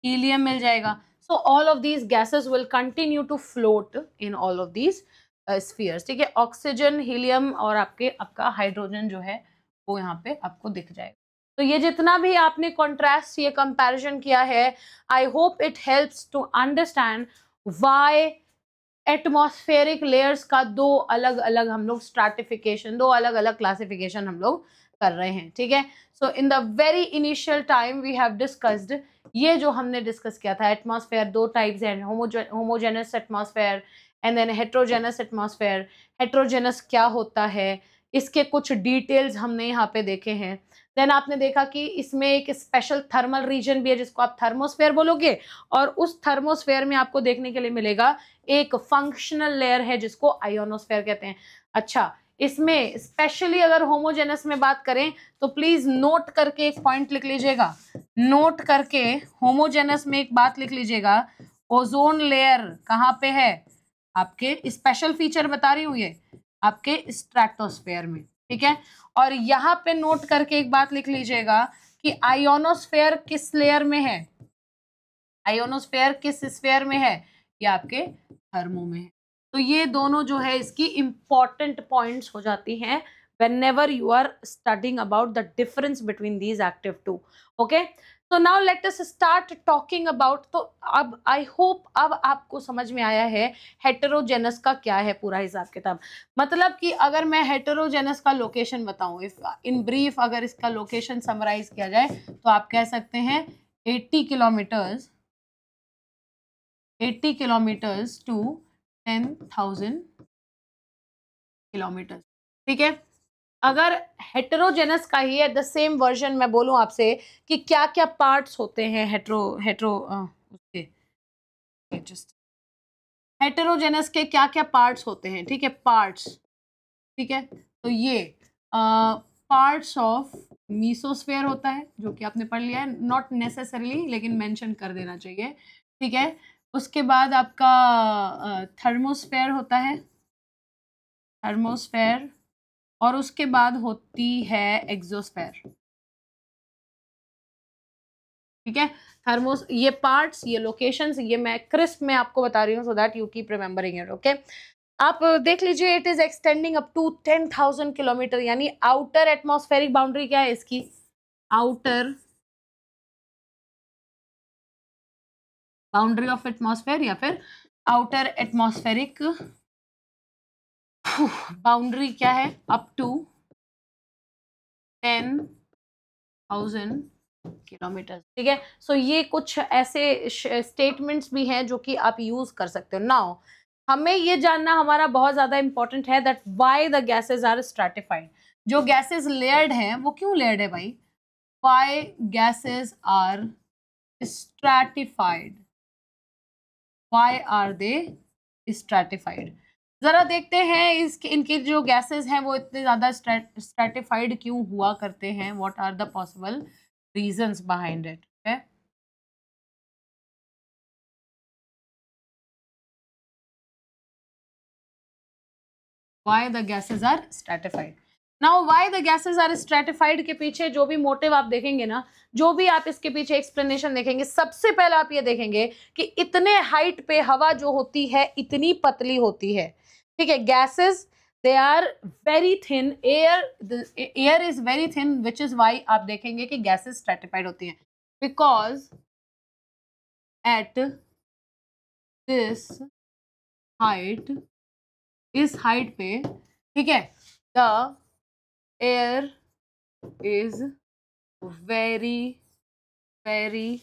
हीलियम मिल जाएगा। So all of these gases will continue to float in all of these spheres. ठीक है, ऑक्सीजन, हीलियम और आपका हाइड्रोजन जो है वो यहाँ पे आपको दिख जाएगा। तो ये जितना भी आपने कॉन्ट्रास्ट, ये कंपैरिजन किया है, I hope it helps to understand why atmospheric layers का दो अलग अलग हम लोग स्ट्रैटिफिकेशन, दो अलग अलग क्लासिफिकेशन हम लोग कर रहे हैं। ठीक है, so in the very initial time we have discussed, ये जो हमने डिस्कस किया था, एटमॉस्फेयर दो टाइप्स हैं, homogeneous atmosphere and then heterogeneous atmosphere. Heterogeneous क्या होता है, इसके कुछ डिटेल्स हमने यहाँ पे देखे हैं। देन आपने देखा कि इसमें एक स्पेशल थर्मल रीजन भी है जिसको आप थर्मोस्फेयर बोलोगे, और उस थर्मोस्फेयर में आपको देखने के लिए मिलेगा एक फंक्शनल लेयर है जिसको आयोनोस्फेयर कहते हैं। अच्छा, इसमें स्पेशली अगर होमोजेनस में बात करें तो प्लीज नोट करके एक पॉइंट लिख लीजिएगा, नोट करके होमोजेनस में एक बात लिख लीजिएगा, ओजोन लेयर कहाँ पे है? आपके स्पेशल फीचर बता रही हूँ, ये आपके स्ट्रेटोस्फेयर में। ठीक है, और यहाँ पे नोट करके एक बात लिख लीजिएगा कि आयोनोस्फेयर किस लेयर में है, आयोनोस्फेयर किस स्फेयर में है? ये आपके थर्मो में है। तो ये दोनों जो है इसकी इंपॉर्टेंट पॉइंट्स हो जाती हैं whenever you are studying about the difference between these active two. Okay, so now let us start talking about, तो अब I hope अब आपको समझ में आया है हेटेरोजेनस का क्या है पूरा हिसाब किताब। मतलब कि अगर मैं हेटेरोजेनस का लोकेशन बताऊं, इफ इन ब्रीफ अगर इसका लोकेशन समराइज किया जाए तो आप कह सकते हैं 80 किलोमीटर्स टू 10,000 किलोमीटर। ठीक है, अगर हेटेरोजेनस का ही है द सेम वर्जन मैं बोलूं आपसे कि क्या क्या पार्ट्स होते हैं हेटेरो उसके, जस्ट हेटेरोजेनस के क्या क्या पार्ट्स होते हैं, ठीक है, पार्ट्स, ठीक है, तो ये पार्ट्स ऑफ मीसोस्फेयर होता है जो कि आपने पढ़ लिया है, नॉट नेसेसरीली लेकिन मेंशन कर देना चाहिए, ठीक है। उसके बाद आपका थर्मोस्फेयर होता है, थर्मोस्फेयर, और उसके बाद होती है एग्जोस्फेयर, ठीक है। थर्मोस, ये पार्ट्स, ये लोकेशंस, ये मैं क्रिस्प में आपको बता रही हूँ so that you keep remembering it, okay. आप देख लीजिए, it is extending up to 10,000 kilometre, यानी आउटर एटमॉस्फेरिक बाउंड्री क्या है इसकी, आउटर बाउंड्री ऑफ एटमॉस्फेयर या फिर आउटर एटमॉस्फेरिक बाउंड्री क्या है, अप टू 10,000 किलोमीटर, ठीक है। सो ये कुछ ऐसे स्टेटमेंट्स भी हैं जो कि आप यूज कर सकते हो। नाउ हमें ये जानना हमारा बहुत ज्यादा इंपॉर्टेंट है that why the gases are stratified. जो गैसेस लेयर्ड हैं वो क्यों लेयर्ड है भाई, why gases are stratified, why are they stratified. जरा देखते हैं इसके, इनके जो गैसेस हैं वो इतने ज्यादा स्ट्रैटिफाइड क्यों हुआ करते हैं, what are the possible reasons behind it, okay? Why the gases are stratified? Now why the gases are stratified के पीछे जो भी मोटिव आप देखेंगे ना, जो भी आप इसके पीछे एक्सप्लेनेशन देखेंगे, सबसे पहले आप ये देखेंगे कि इतने हाइट पे हवा जो होती है इतनी पतली होती है, ठीक है। Gases they are very thin, air is very thin, which is why आप देखेंगे कि गैसेस स्ट्रेटिफाइड होती हैं, बिकॉज एट दिस हाइट, इस हाइट पे, ठीक है, the air is very very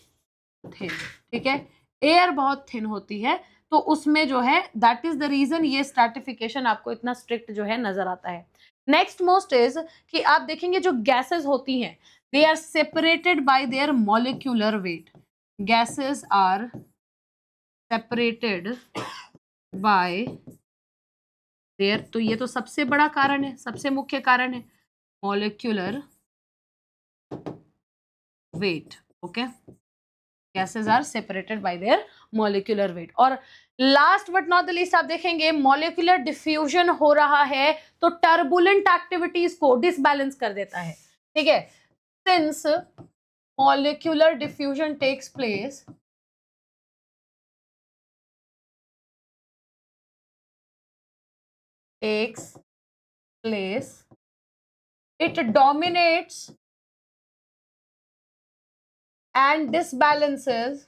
thin, ठीक है, एयर बहुत थिन होती है, तो उसमें जो है दैट इज द रीजन ये स्ट्रैटिफिकेशन आपको इतना स्ट्रिक्ट जो है नजर आता है। नेक्स्ट मोस्ट इज कि आप देखेंगे जो गैसेस होती हैं they are separated by their molecular weight, gases are separated by their, तो ये तो सबसे बड़ा कारण है, सबसे मुख्य कारण है, molecular weight, okay. Gases are separated by their molecular weight. और last but not the least आप देखेंगे मॉलिक्यूलर डिफ्यूजन हो रहा है तो टर्बुलेंट एक्टिविटीज को डिसबैलेंस कर देता है, ठीक है। Since molecular diffusion takes place, it dominates and disbalances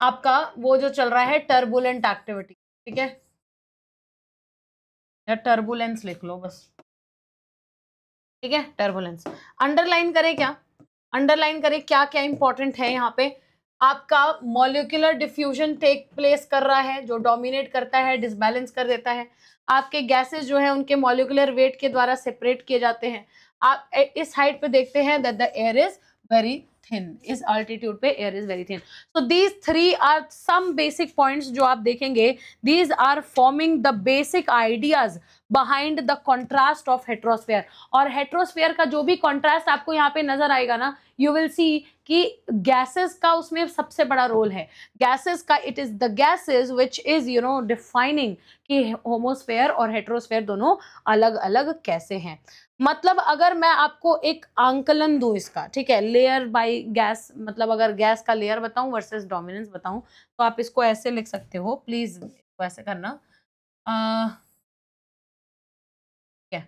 आपका वो जो चल रहा है टर्बुलेंट एक्टिविटी, ठीक है, या टर्बुलेंस लिख लो बस, ठीक है, टर्बुलेंस। अंडरलाइन करें क्या, अंडरलाइन करें क्या क्या इंपॉर्टेंट है यहाँ पे, आपका मॉलिक्यूलर डिफ्यूजन टेक प्लेस कर रहा है जो डोमिनेट करता है, डिसबैलेंस कर देता है, आपके गैसेस जो है उनके मॉलिक्यूलर वेट के द्वारा सेपरेट किए जाते हैं। आप इस हाइट पे देखते हैं that the air is very thin, इस अल्टीट्यूड पे air is very thin. So these three are some basic points जो आप देखेंगे, these are forming the basic ideas behind the contrast of heterosphere. और हेट्रोस्फेयर का जो भी कॉन्ट्रास्ट आपको यहाँ पे नजर आएगा ना, यू विल सी कि गैसेस का उसमें सबसे बड़ा रोल है, गैसेस का, it is the gases which is you know defining कि होमोस्फेयर और हेट्रोस्फेयर दोनों अलग अलग कैसे हैं। मतलब अगर मैं आपको एक आंकलन दूं इसका, ठीक है, लेयर बाय गैस, मतलब अगर गैस का लेयर बताऊं वर्सेस डोमिनेंस बताऊं, तो आप इसको ऐसे लिख सकते हो, प्लीज ऐसे करना, क्या,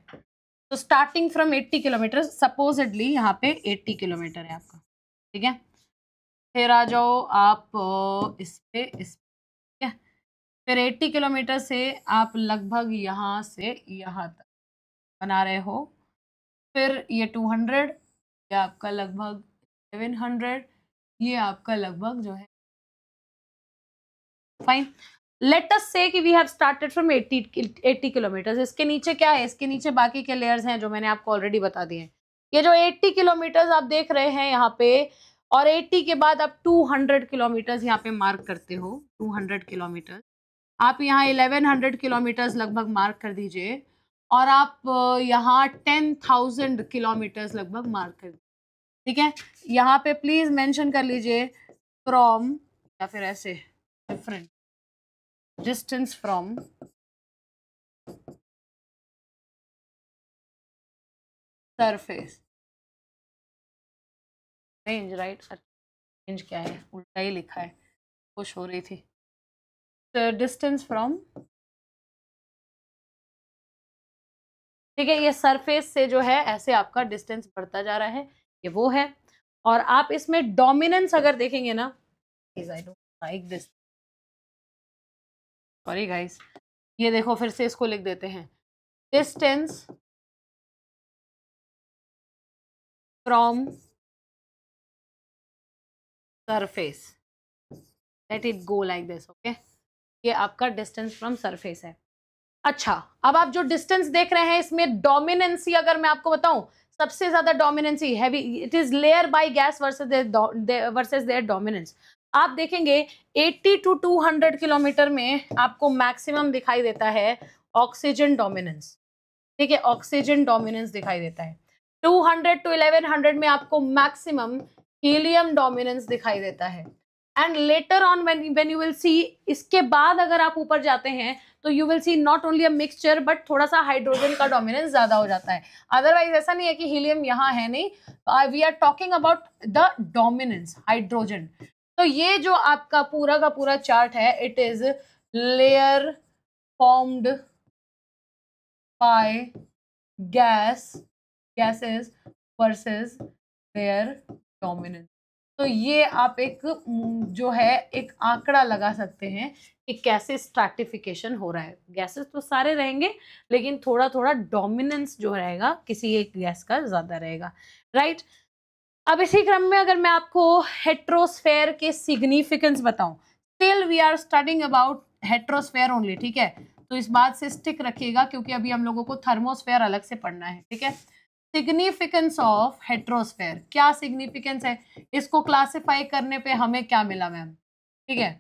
तो स्टार्टिंग फ्रॉम 80 किलोमीटर, सपोजिडली यहाँ पे 80 किलोमीटर है आपका, ठीक है, फिर आ जाओ आप इस पे, ठीक है, फिर 80 किलोमीटर से आप लगभग यहाँ से यहाँ तक बना रहे हो, फिर ये 200, ये आपका लगभग 700, ये आपका लगभग जो है, फाइन, लेट अस से कि we have started from 80 kilometres. इसके नीचे क्या है, इसके नीचे बाकी के लेयर्स हैं जो मैंने आपको ऑलरेडी बता दिए हैं। ये जो 80 किलोमीटर्स आप देख रहे हैं यहाँ पे, और 80 के बाद आप 200 किलोमीटर्स यहाँ पे मार्क करते हो, 200 किलोमीटर। आप यहाँ 1100 किलोमीटर्स लगभग मार्क कर दीजिए, और आप यहाँ 10,000 किलोमीटर्स लगभग मार्क कर दीजिए, ठीक है। यहाँ पे प्लीज मेंशन कर लीजिए फ्रॉम, या फिर ऐसे different distance from surface range, right. Range क्या है, उल्टा ही लिखा है, खुश हो रही थी। डिस्टेंस फ्रॉम, ठीक है, ये सरफेस से जो है ऐसे आपका डिस्टेंस बढ़ता जा रहा है, ये वो है। और आप इसमें डोमिनेंस अगर देखेंगे ना, I don't like this, sorry guys, ये देखो फिर से इसको लिख देते हैं, distance from surface, let it go like this, okay. ये आपका डिस्टेंस फ्रॉम सरफेस है। अच्छा, अब आप जो डिस्टेंस देख रहे हैं इसमें डोमिनेंसी अगर मैं आपको बताऊं, सबसे ज्यादा dominancy heavy, it is layer by gas versus their dominance. आप देखेंगे 80 टू 200 किलोमीटर में आपको मैक्सिमम दिखाई देता है ऑक्सीजन डोमिनेंस, ठीक है, ऑक्सीजन डोमिनेंस दिखाई देता है। 200 टू 1100 में आपको मैक्सिमम हीलियम डोमिनेंस दिखाई देता है। And later on when you will see, इसके बाद अगर आप ऊपर जाते हैं तो you will see not only a mixture but थोड़ा सा हाइड्रोजन का डोमिनेंस ज्यादा हो जाता है। अदरवाइज ऐसा नहीं है कि हीलियम यहाँ है नहीं, we are talking about the dominance hydrogen. तो ये जो आपका पूरा का पूरा चार्ट है, it is layer formed by gases versus their dominance. तो ये आप एक जो है एक आंकड़ा लगा सकते हैं कि कैसे स्ट्रैटिफिकेशन हो रहा है। गैसेस तो सारे रहेंगे, लेकिन थोड़ा थोड़ा डोमिनेंस जो रहेगा किसी एक गैस का ज्यादा रहेगा, राइट। अब इसी क्रम में अगर मैं आपको हेट्रोस्फेयर के सिग्निफिकेंस बताऊं, still we are studying about heterosphere only, ठीक है। तो इस बात से स्टिक रखिएगा क्योंकि अभी हम लोगों को थर्मोस्फेयर अलग से पढ़ना है, ठीक है। सिग्निफिकेंस ऑफ हेट्रोस्फेयर, क्या सिग्निफिकेंस है, इसको क्लासिफाई करने पे हमें क्या मिला मैम, ठीक है।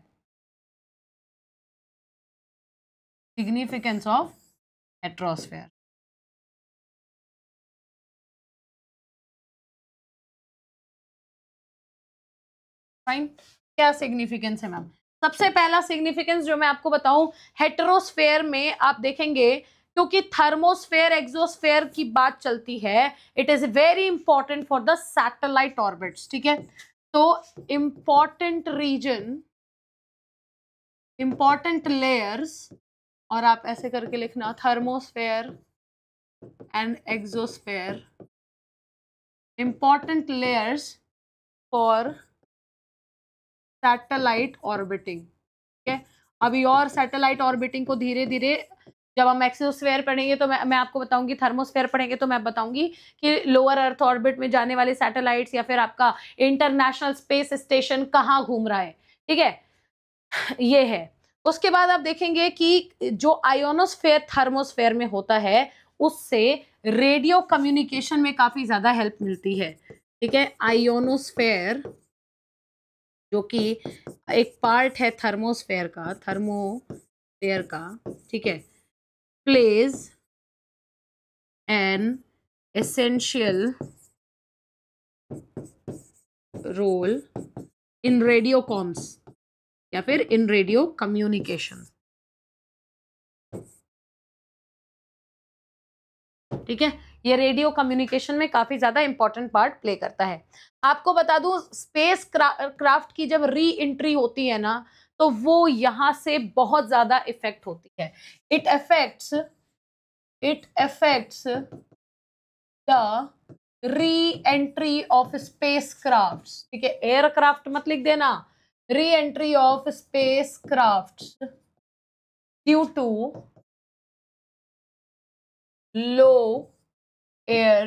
Significance of heterosphere, fine. क्या सिग्निफिकेंस है मैम, सबसे पहला सिग्निफिकेंस जो मैं आपको बताऊं, हेट्रोस्फेयर में आप देखेंगे क्योंकि थर्मोस्फेयर एक्सोस्फेयर की बात चलती है, it is very important for the satellite orbits, ठीक है। तो इंपॉर्टेंट रीजन, इंपॉर्टेंट लेयर्स, और आप ऐसे करके लिखना thermosphere and exosphere, important layers for satellite orbiting, ठीक है। अभी और सैटेलाइट ऑर्बिटिंग को धीरे धीरे जब हम एक्सोस्फेयर पढ़ेंगे तो मैं आपको बताऊंगी, थर्मोस्फेयर पढ़ेंगे तो मैं बताऊंगी कि लोअर अर्थ ऑर्बिट में जाने वाले सैटेलाइट्स या फिर आपका इंटरनेशनल स्पेस स्टेशन कहाँ घूम रहा है, ठीक है, ये है। उसके बाद आप देखेंगे कि जो आयोनोस्फेयर थर्मोस्फेयर में होता है उससे रेडियो कम्युनिकेशन में काफी ज्यादा हेल्प मिलती है, ठीक है। आयोनोस्फेयर जो कि एक पार्ट है थर्मोस्फेयर का, ठीक है, plays an essential role in radio comms या फिर इन रेडियो कम्युनिकेशन, ठीक है। ये रेडियो कम्युनिकेशन में काफी ज्यादा इंपॉर्टेंट पार्ट प्ले करता है। आपको बता दूं, स्पेस क्राफ्ट की जब री एंट्री होती है ना, तो वो यहां से बहुत ज्यादा इफेक्ट होती है। It affects the reentry of spacecraft, ठीक है, एयरक्राफ्ट मत लिख देना, reentry of spacecraft due to low air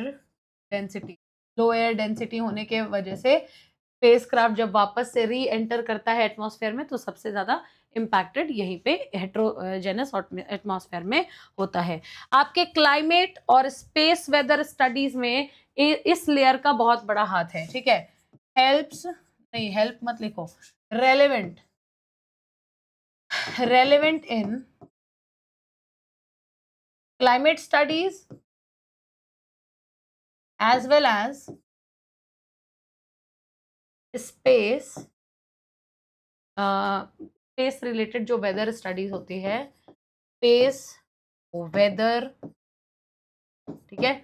density. Low air density होने के वजह से स्पेसक्राफ्ट जब वापस से री एंटर करता है एटमॉस्फेयर में तो सबसे ज्यादा इम्पैक्टेड यहीं पे हेट्रोजेनस एटमॉस्फेयर में होता है। आपके क्लाइमेट और स्पेस वेदर स्टडीज में इस लेयर का बहुत बड़ा हाथ है, ठीक है। हेल्प्स नहीं, हेल्प मत लिखो, relevant, relevant in climate studies as well as space, space related जो वेदर स्टडीज होती है, स्पेस वेदर, ठीक है,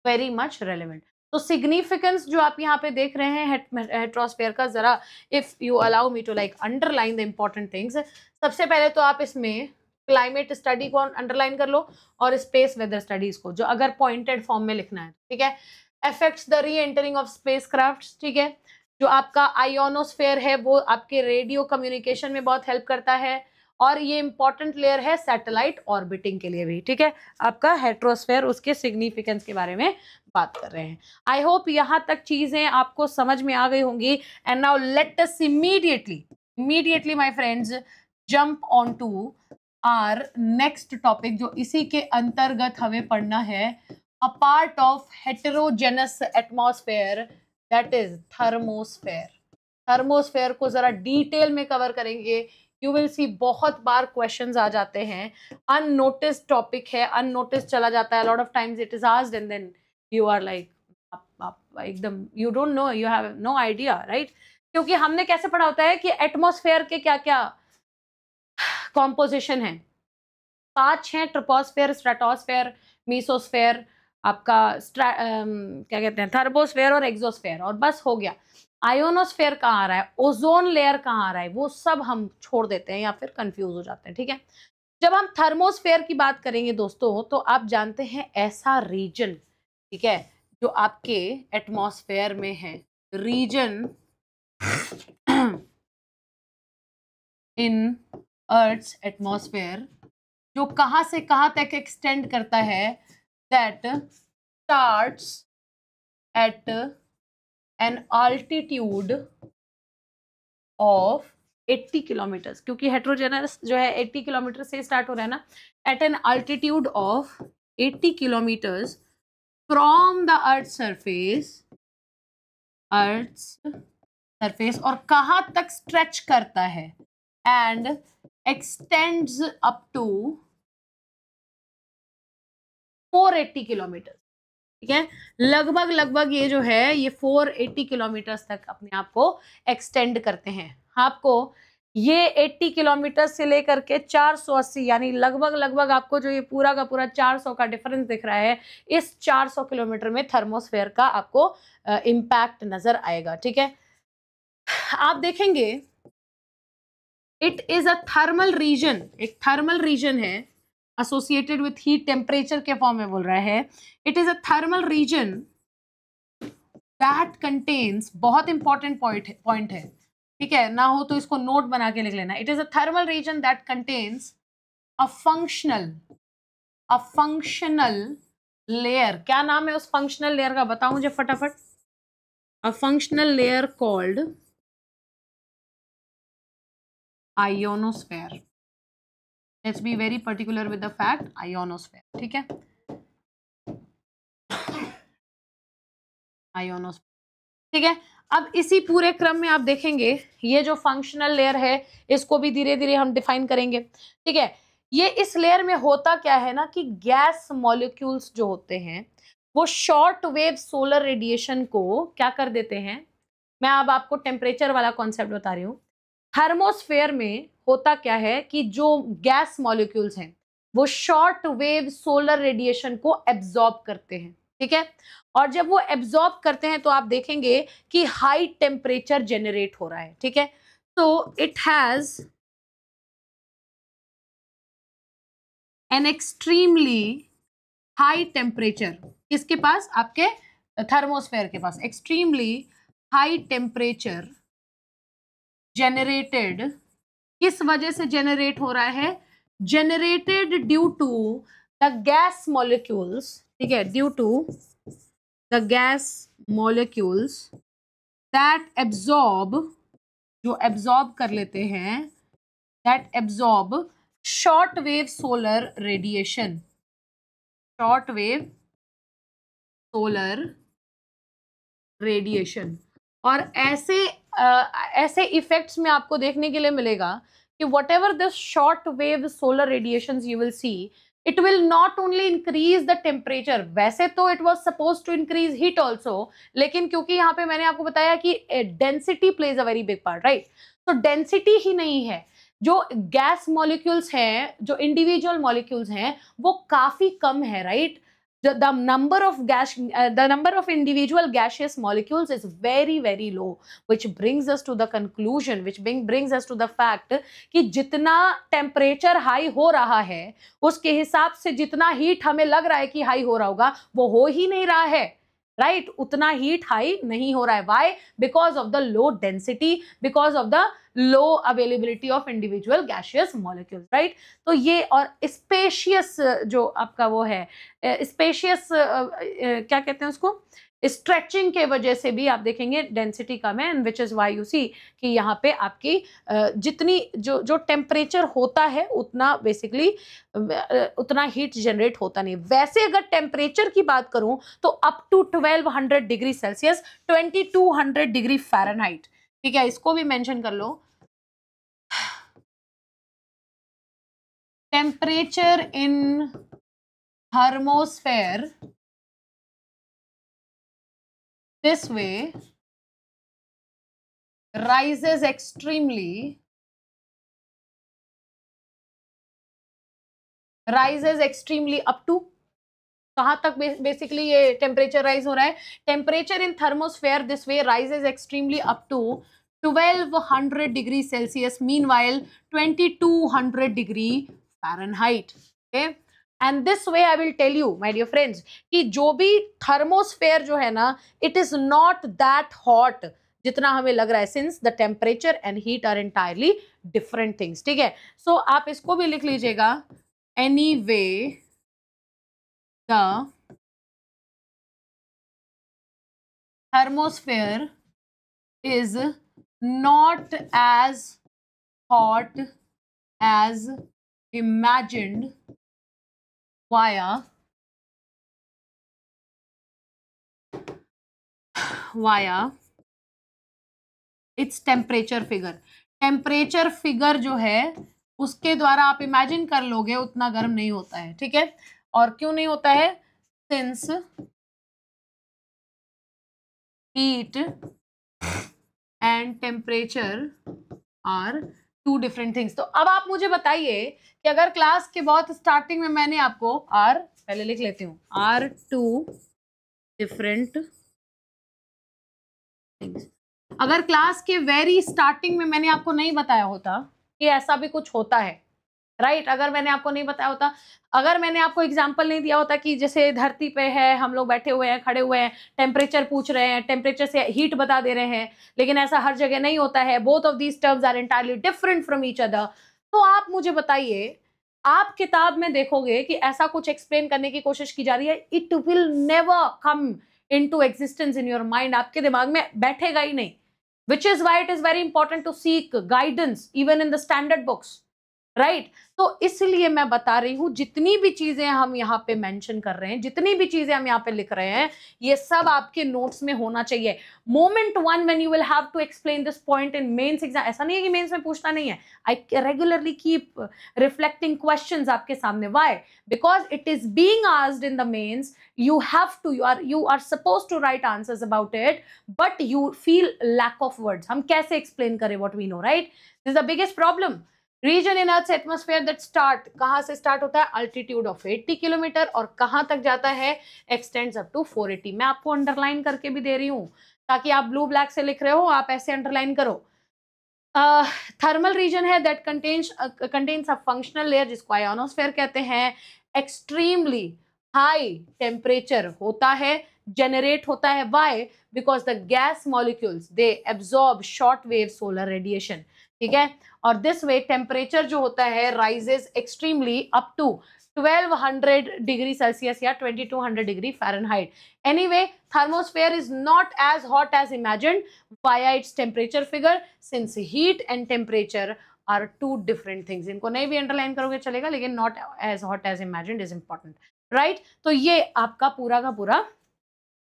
वेरी मच रेलेवेंट। तो सिग्निफिकेंस जो आप यहाँ पे देख रहे हैं हेट्रोस्फेयर का, जरा if you allow me to like underline the important things. सबसे पहले तो आप इसमें क्लाइमेट स्टडी को अंडरलाइन कर लो और स्पेस वेदर स्टडीज को, जो अगर पॉइंटेड फॉर्म में लिखना है, ठीक है। अफेक्ट्स द री एंटरिंग ऑफ स्पेस क्राफ्ट, ठीक है। जो आपका आयोनोस्फेयर है वो आपके रेडियो कम्युनिकेशन में बहुत हेल्प करता है, और ये इंपॉर्टेंट लेयर है सैटेलाइट ऑर्बिटिंग के लिए भी, ठीक है। आपका हेट्रोस्फेयर, उसके सिग्निफिकेंस के बारे में बात कर रहे हैं। आई होप यहां तक चीजें आपको समझ में आ गई होंगी। And now let us immediately my friends jump on to our next topic, जो इसी के अंतर्गत हमें पढ़ना है, a part of heterogeneous atmosphere, that is thermosphere. Thermosphere को जरा डिटेल में कवर करेंगे। यू विल सी बहुत बार क्वेश्चंस आ जाते हैं, अननोटिस टॉपिक है, अननोटिस चला जाता है, lot of times it is asked and then you are like एकदम you don't know, you have no idea, right. क्योंकि हमने कैसे पढ़ा होता है कि एटमॉस्फेयर के क्या क्या कॉम्पोजिशन है, 5 हैं, ट्रोपोस्फेयर, स्ट्रेटोस्फेयर, मीसोस्फेयर, आपका क्या कहते हैं, थर्मोस्फेयर और एक्सोस्फेयर, और बस हो गया। आयोनोस्फेयर कहाँ आ रहा है, ओजोन लेयर कहाँ आ रहा है, वो सब हम छोड़ देते हैं या फिर कंफ्यूज हो जाते हैं, ठीक है। जब हम थर्मोस्फेयर की बात करेंगे दोस्तों, तो आप जानते हैं ऐसा रीजन, ठीक है, जो आपके एटमॉस्फेयर में है, रीजन इन अर्थ्स एटमॉस्फेयर, जो कहां से कहां तक एक्सटेंड करता है, that starts at an altitude of 80 kilometre, क्योंकि हेट्रोजेनस जो है 80 किलोमीटर से स्टार्ट हो रहा है ना, at an altitude of 80 kilometres from the earth surface, और कहां तक स्ट्रेच करता है, and extends up to 480 kilometre, ठीक है। लगभग ये जो है ये 480 किलोमीटर तक अपने आप को एक्सटेंड करते हैं। आपको ये 80 किलोमीटर से लेकर के 480, यानी लगभग आपको जो ये पूरा का पूरा 400 का डिफरेंस दिख रहा है, इस 400 किलोमीटर में थर्मोस्फेयर का आपको इम्पैक्ट नजर आएगा, ठीक है। आप देखेंगे it is a thermal region, एक थर्मल रीजन है एसोसिएटेड विथ हीट, टेम्परेचर के फॉर्म में बोल रहा है। It is a thermal region that contains, बहुत इंपॉर्टेंट पॉइंट है, ठीक है, ना हो तो इसको नोट बना के लिख लेना। It is a thermal region that contains a functional layer. क्या नाम है उस फंक्शनल लेयर का, बताओ मुझे फटाफट। अ functional layer called ionosphere. Let's be very particular with the fact, ionosphere, ठीक है, आयोनोस्फेयर, ठीक है। अब इसी पूरे क्रम में आप देखेंगे ये जो फंक्शनल लेयर है, इसको भी धीरे धीरे हम डिफाइन करेंगे, ठीक है। ये इस लेयर में होता क्या है ना, कि गैस मॉलिक्यूल्स जो होते हैं वो शॉर्ट वेव सोलर रेडिएशन को क्या कर देते हैं। मैं अब आपको टेम्परेचर वाला कॉन्सेप्ट बता रही हूँ। थर्मोस्फेयर में होता क्या है कि जो गैस मॉलिक्यूल्स हैं वो शॉर्ट वेव सोलर रेडिएशन को एब्जॉर्ब करते हैं, ठीक है। और जब वो एब्जॉर्ब करते हैं तो आप देखेंगे कि हाई टेम्परेचर जेनरेट हो रहा है, ठीक है। तो it has an extremely high temperature, किसके पास, आपके थर्मोस्फेयर के पास, एक्सट्रीमली हाई टेम्परेचर जेनरेटेड, किस वजह से जेनरेट हो रहा है, generated due to the gas molecules, ठीक है, due to the gas molecules that absorb, जो एब्जॉर्ब कर लेते हैं, that absorb short wave solar radiation, short wave solar radiation. और ऐसे इफेक्ट्स में आपको देखने के लिए मिलेगा कि what ever the short wave solar radiations you will see, it will not only increase the temperature, वैसे तो it was supposed to increase heat also, लेकिन क्योंकि यहाँ पे मैंने आपको बताया कि density plays a very big part, right? तो density ही नहीं है, जो गैस मॉलिक्यूल्स हैं, जो इंडिविजुअल मॉलिक्यूल्स हैं, वो काफी कम है, right? The number of the number of individual gaseous molecules is very very low, which brings us to the conclusion, which brings us to the fact कि जितना टेम्परेचर हाई हो रहा है उसके हिसाब से जितना हीट हमें लग रहा है कि हाई हो रहा होगा वो हो ही नहीं रहा है, राइट? उतना हीट हाई नहीं हो रहा है. Why? Because of the low density, because of the low availability of individual gaseous molecules, right? तो ये और स्पेशियस जो आपका वो है, स्पेशियस क्या कहते हैं उसको, स्ट्रेचिंग के वजह से भी आप देखेंगे डेंसिटी कम है, and which is why you see कि यहाँ पे आपकी जितनी जो टेम्परेचर होता है उतना बेसिकली उतना हीट जनरेट होता नहीं. वैसे अगर टेम्परेचर की बात करूं तो up to 1200 degree Celsius, 2200 degree Fahrenheit, ठीक है? इसको भी मेंशन कर लो. Temperature in thermosphere this way rises extremely up to, कहां तक बेसिकली ये टेम्परेचर राइज हो रहा है? Temperature in thermosphere this way rises extremely up to 1200 degree Celsius, meanwhile 2200 degree Fahrenheit. Okay, and this way I will tell you my dear friends कि जो भी thermosphere जो है ना, it is not that hot जितना हमें लग रहा है, since the temperature and heat are entirely different things, ठीक है? सो आप इसको भी लिख लीजिएगा, anyway the thermosphere is not as hot as imagined via its temperature figure. Temperature figure जो है उसके द्वारा आप इमेजिन कर लोगे उतना गर्म नहीं होता है, ठीक है? और क्यों नहीं होता है? Since heat and temperature are two different things. तो अब आप मुझे बताइए कि अगर क्लास के बहुत स्टार्टिंग में मैंने आपको आर, पहले लिख लेती हूँ, आर टू डिफरेंट थिंग्स. अगर क्लास के वेरी स्टार्टिंग में मैंने आपको नहीं बताया होता कि ऐसा भी कुछ होता है, राइट? अगर मैंने आपको नहीं बताया होता, अगर मैंने आपको एग्जांपल नहीं दिया होता कि जैसे धरती पे है, हम लोग बैठे हुए हैं, खड़े हुए हैं, टेम्परेचर पूछ रहे हैं, टेम्परेचर से हीट बता दे रहे हैं, लेकिन ऐसा हर जगह नहीं होता है. Both of these terms are entirely different from each other. तो आप मुझे बताइए, आप किताब में देखोगे कि ऐसा कुछ एक्सप्लेन करने की कोशिश की जा रही है, it will never come into existence in your mind. आपके दिमाग में बैठेगा ही नहीं. Which is why it is very important to seek guidance even in the standard books, right? तो इसलिए मैं बता रही हूं, जितनी भी चीजें हम यहाँ पे मेंशन कर रहे हैं, जितनी भी चीजें हम यहाँ पे लिख रहे हैं, ये सब आपके नोट्स में होना चाहिए. Moment one when you will have to explain this point in mains exam, ऐसा नहीं है कि मेंस में पूछना नहीं है. I regularly keep reflecting questions आपके सामने. Why? Because it is being asked in the mains. You have to, you are supposed to write answers about it, but you feel lack of words. हम कैसे explain करें what we know, right? This is the biggest problem. Region in Earth's atmosphere that start, कहाँ से start होता है? Altitude of 80 kilometre, और कहाँ तक जाता है? Extends up to 480. मैं आपको underline करके भी दे रही हूँ ताकि आप blue black से लिख रहे हो, आप ऐसे underline करो. Thermal region है that contains a functional layer जिसको ionosphere कहते हैं. Extremely हाई टेम्परेचर होता है, जनरेट होता है. Why? Because the gas molecules they absorb short wave solar radiation, ठीक है? और दिस वे टेम्परेचर जो होता है rises extremely up to 1200 degree Celsius या 2200 degree Fahrenheit. Anyway, thermosphere is not as hot as imagined via its temperature figure, since heat and temperature are two different things. इनको नहीं भी underline करोगे चलेगा, लेकिन not as hot as imagined is important, right? तो ये आपका पूरा का पूरा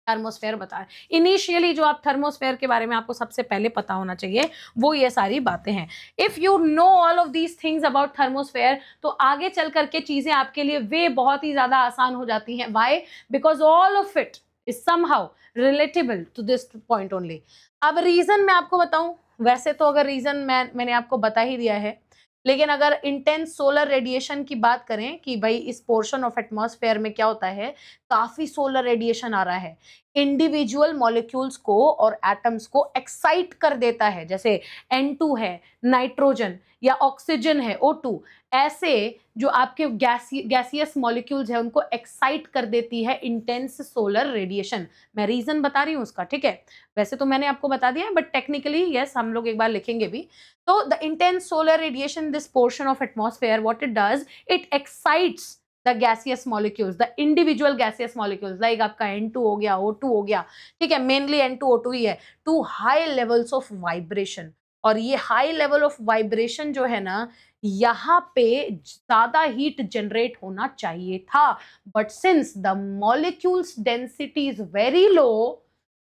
थर्मोस्फेयर बताएं। इनिशियली जो आप थर्मोस्फेयर के बारे में आपको सबसे पहले पता होना चाहिए वो ये सारी बातें हैं। If you know all of these things about thermosphere तो आगे चल करके चीजें आपके लिए वे बहुत ही ज्यादा आसान हो जाती हैं। Why? Because all of it is somehow relatable to this point only. अब रीजन मैं आपको बताऊं, वैसे तो अगर रीजन मैंने आपको बता ही दिया है, लेकिन अगर इंटेंस सोलर रेडिएशन की बात करें कि भाई इस पोर्शन ऑफ एटमॉस्फेयर में क्या होता है, काफी सोलर रेडिएशन आ रहा है, इंडिविजुअल मॉलिक्यूल्स को और एटम्स को एक्साइट कर देता है। जैसे N2 है, नाइट्रोजन या ऑक्सीजन है O2, ऐसे जो आपके गैसियस मॉलिक्यूल्स है उनको एक्साइट कर देती है इंटेंस सोलर रेडिएशन। मैं रीजन बता रही हूं उसका, ठीक है। वैसे तो मैंने आपको बता दिया है, बट टेक्निकली यस हम लोग एक बार लिखेंगे भी। तो the intense solar radiation, this portion of atmosphere, what it does, it excites the gaseous molecules, the individual gaseous molecules, like आपका N2 हो गया, O2 हो गया, ठीक है, मेनली N2 O2 ही है, to high levels of vibration। और ये हाई लेवल ऑफ वाइब्रेशन जो है ना, यहाँ पे ज्यादा हीट जनरेट होना चाहिए था, but since the molecules density is very low,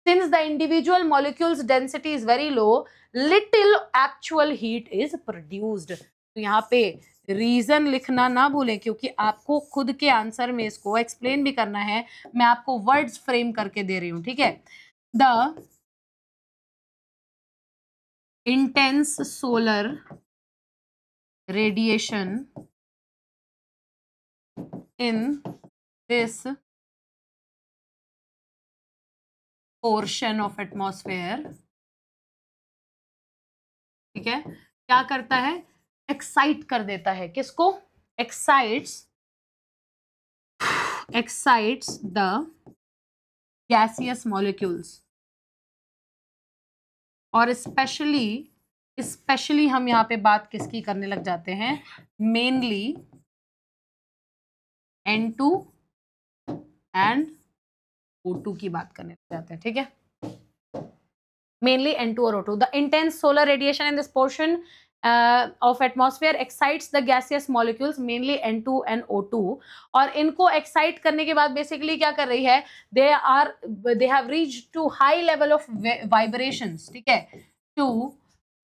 since the individual molecules density is very low, little actual heat is produced। तो यहाँ पे रीजन लिखना ना भूलें, क्योंकि आपको खुद के आंसर में इसको एक्सप्लेन भी करना है। मैं आपको वर्ड्स फ्रेम करके दे रही हूं, ठीक है। The intense solar radiation in this portion of atmosphere, ठीक है, क्या करता है, एक्साइट कर देता है। किसको? Excites the gaseous molecules. और स्पेशली हम यहाँ पे बात किसकी करने लग जाते हैं, मेनली N2 एंड O2 की बात करने लग जाते हैं, ठीक है। Mainly N2 और O2. The intense solar radiation in this portion of atmosphere excites the gaseous molecules, mainly N2 and O2. और इनको excite करने के बाद basically क्या कर रही है, they have reached to high level of vibrations, ठीक है, to